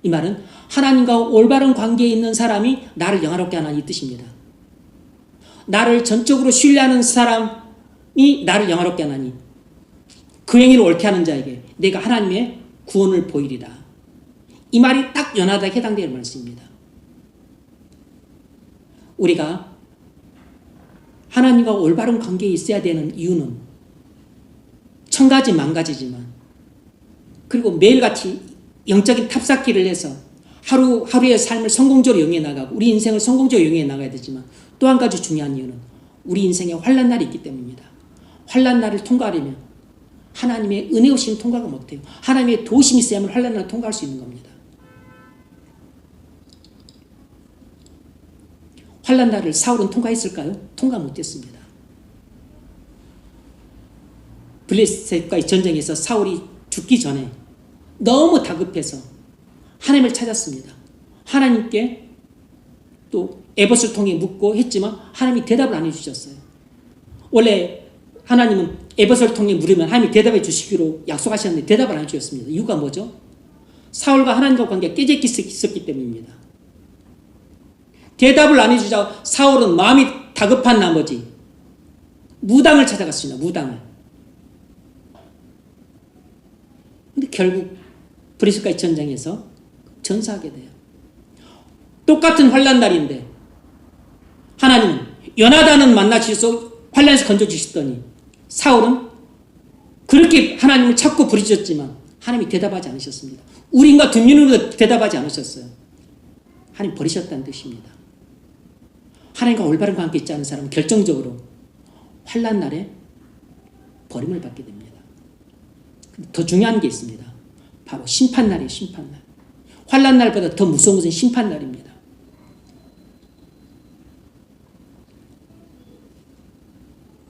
이 말은 하나님과 올바른 관계에 있는 사람이 나를 영화롭게 하나니 이 뜻입니다. 나를 전적으로 신뢰하는 사람이 나를 영화롭게 하나니 그 행위를 옳게 하는 자에게 내가 하나님의 구원을 보이리라. 이 말이 딱 요나단에 해당되는 말씀입니다. 우리가 하나님과 올바른 관계에 있어야 되는 이유는 천 가지 만 가지지만, 그리고 매일같이 영적인 탑쌓기를 해서 하루하루의 삶을 성공적으로 영위해 나가고 우리 인생을 성공적으로 영위해 나가야 되지만, 또 한 가지 중요한 이유는 우리 인생에 환난 날이 있기 때문입니다. 환난 날을 통과하려면 하나님의 은혜 없이는 통과가 못해요. 하나님의 도우심이 있어야만 환난 날을 통과할 수 있는 겁니다. 환난 날을 사울은 통과했을까요? 통과 못했습니다. 블레셋과의 전쟁에서 사울이 죽기 전에 너무 다급해서 하나님을 찾았습니다. 하나님께 또 에봇을 통해 묻고 했지만 하나님이 대답을 안 해주셨어요. 원래 하나님은 에베소를 통해 물으면 하나님이 대답해 주시기로 약속하셨는데 대답을 안 해주셨습니다. 이유가 뭐죠? 사울과 하나님과 관계가 깨져 있었기 때문입니다. 대답을 안 해주자 사울은 마음이 다급한 나머지 무당을 찾아갔습니다. 무당을. 근데 결국 브리스가의 전쟁에서 전사하게 돼요. 똑같은 환난 날인데 하나님은 요나단은 만나주셔서 환난에서 건져주시더니 사울은 그렇게 하나님을 찾고 부르짖었지만 하나님이 대답하지 않으셨습니다. 우린과 둔민으로 대답하지 않으셨어요. 하나님 버리셨다는 뜻입니다. 하나님과 올바른 관계 있지 않은 사람은 결정적으로 환난 날에 버림을 받게 됩니다. 더 중요한 게 있습니다. 바로 심판날이에요. 심판날. 환난 날보다 더 무서운 것은 심판날입니다.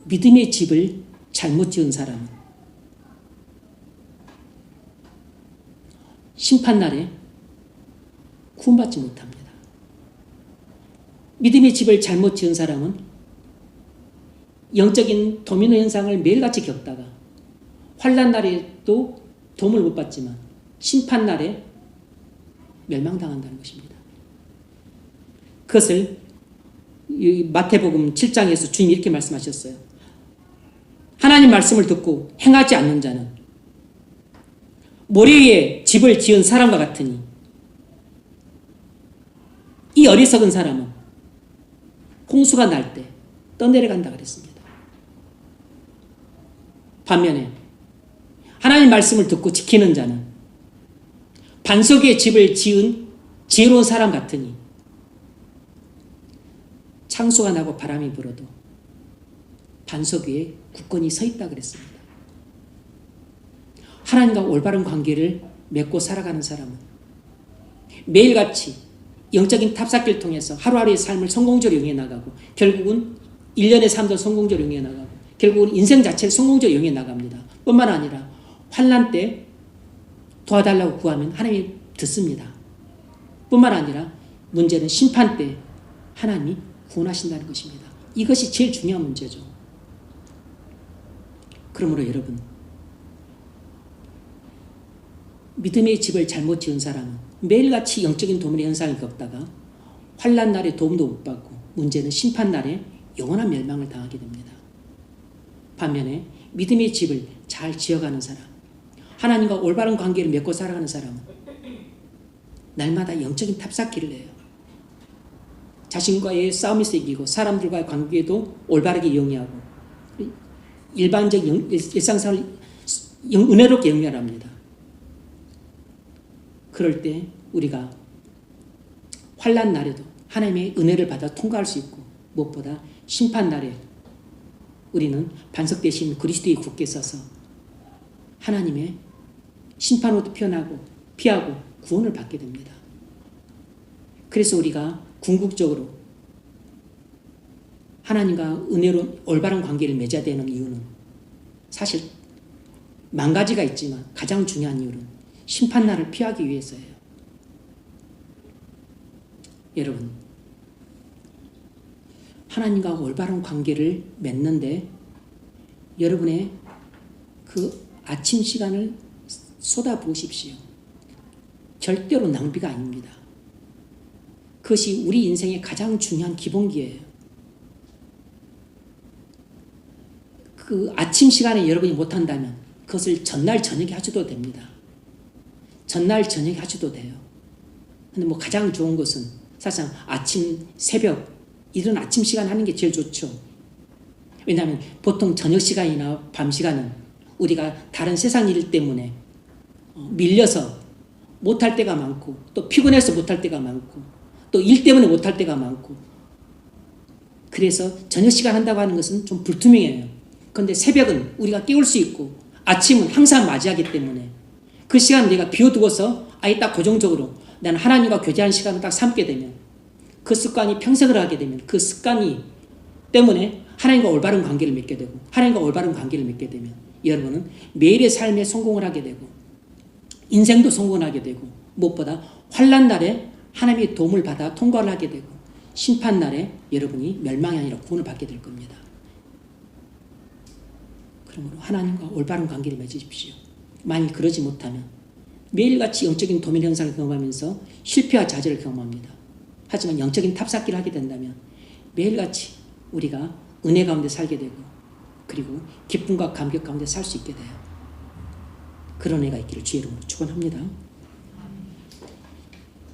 믿음의 집을 잘못 지은 사람은 심판날에 구원받지 못합니다. 믿음의 집을 잘못 지은 사람은 영적인 도미노 현상을 매일같이 겪다가 환난 날에도 도움을 못 받지만 심판날에 멸망당한다는 것입니다. 그것을 마태복음 7장에서 주님이 이렇게 말씀하셨어요. 하나님 말씀을 듣고 행하지 않는 자는 모래 위에 집을 지은 사람과 같으니 이 어리석은 사람은 홍수가 날 때 떠내려간다 그랬습니다. 반면에 하나님 말씀을 듣고 지키는 자는 반석 위에 집을 지은 지혜로운 사람 같으니 창수가 나고 바람이 불어도 반석 위에 굳건히 서 있다 그랬습니다. 하나님과 올바른 관계를 맺고 살아가는 사람은 매일같이 영적인 탑쌓기를 통해서 하루하루의 삶을 성공적으로 영위해 나가고 결국은 일련의 삶도 성공적으로 영위해 나가고 결국은 인생 자체를 성공적으로 영위해 나갑니다. 뿐만 아니라 환난 때 도와달라고 구하면 하나님이 듣습니다. 뿐만 아니라 문제는 심판 때 하나님이 구원하신다는 것입니다. 이것이 제일 중요한 문제죠. 그러므로 여러분, 믿음의 집을 잘못 지은 사람은 매일같이 영적인 도민의 현상을 겪다가 환난 날에 도움도 못 받고 문제는 심판 날에 영원한 멸망을 당하게 됩니다. 반면에 믿음의 집을 잘 지어가는 사람, 하나님과 올바른 관계를 맺고 살아가는 사람은 날마다 영적인 탑쌓기를 해요. 자신과의 싸움에서 이기고 사람들과의 관계도 올바르게 영위하고 일반적 일상생활을 은혜롭게 영위합니다. 그럴 때 우리가 환난 날에도 하나님의 은혜를 받아 통과할 수 있고 무엇보다 심판 날에 우리는 반석 대신 그리스도에 굳게 서서 하나님의 심판으로부터 피하고 구원을 받게 됩니다. 그래서 우리가 궁극적으로 하나님과 은혜로 올바른 관계를 맺어야 되는 이유는 사실 만 가지가 있지만 가장 중요한 이유는 심판날을 피하기 위해서예요. 여러분, 하나님과 올바른 관계를 맺는데 여러분의 그 아침 시간을 쏟아부으십시오. 절대로 낭비가 아닙니다. 그것이 우리 인생의 가장 중요한 기본기예요. 그 아침 시간에 여러분이 못한다면 그것을 전날 저녁에 하셔도 됩니다. 전날 저녁에 하셔도 돼요. 근데 뭐 가장 좋은 것은 사실상 아침, 새벽 이런 아침 시간 하는 게 제일 좋죠. 왜냐하면 보통 저녁 시간이나 밤 시간은 우리가 다른 세상 일 때문에 밀려서 못할 때가 많고 또 피곤해서 못할 때가 많고 또 일 때문에 못할 때가 많고 그래서 저녁 시간 한다고 하는 것은 좀 불투명해요. 그런데 새벽은 우리가 깨울 수 있고 아침은 항상 맞이하기 때문에 그 시간 내가 비워두고서 아예 딱 고정적으로 나는 하나님과 교제하는 시간을 딱 삼게 되면 그 습관이 평생을 하게 되면 그 습관이 때문에 하나님과 올바른 관계를 맺게 되고 하나님과 올바른 관계를 맺게 되면 여러분은 매일의 삶에 성공을 하게 되고 인생도 성공을 하게 되고 무엇보다 환난 날에 하나님의 도움을 받아 통과를 하게 되고 심판 날에 여러분이 멸망이 아니라 구원을 받게 될 겁니다. 그러므로 하나님과 올바른 관계를 맺으십시오. 만일 그러지 못하면 매일같이 영적인 도면 현상을 경험하면서 실패와 좌절을 경험합니다. 하지만 영적인 탑쌓기를 하게 된다면 매일같이 우리가 은혜 가운데 살게 되고 그리고 기쁨과 감격 가운데 살 수 있게 돼요. 그런 애가 있기를 주의 이름으로 축원합니다.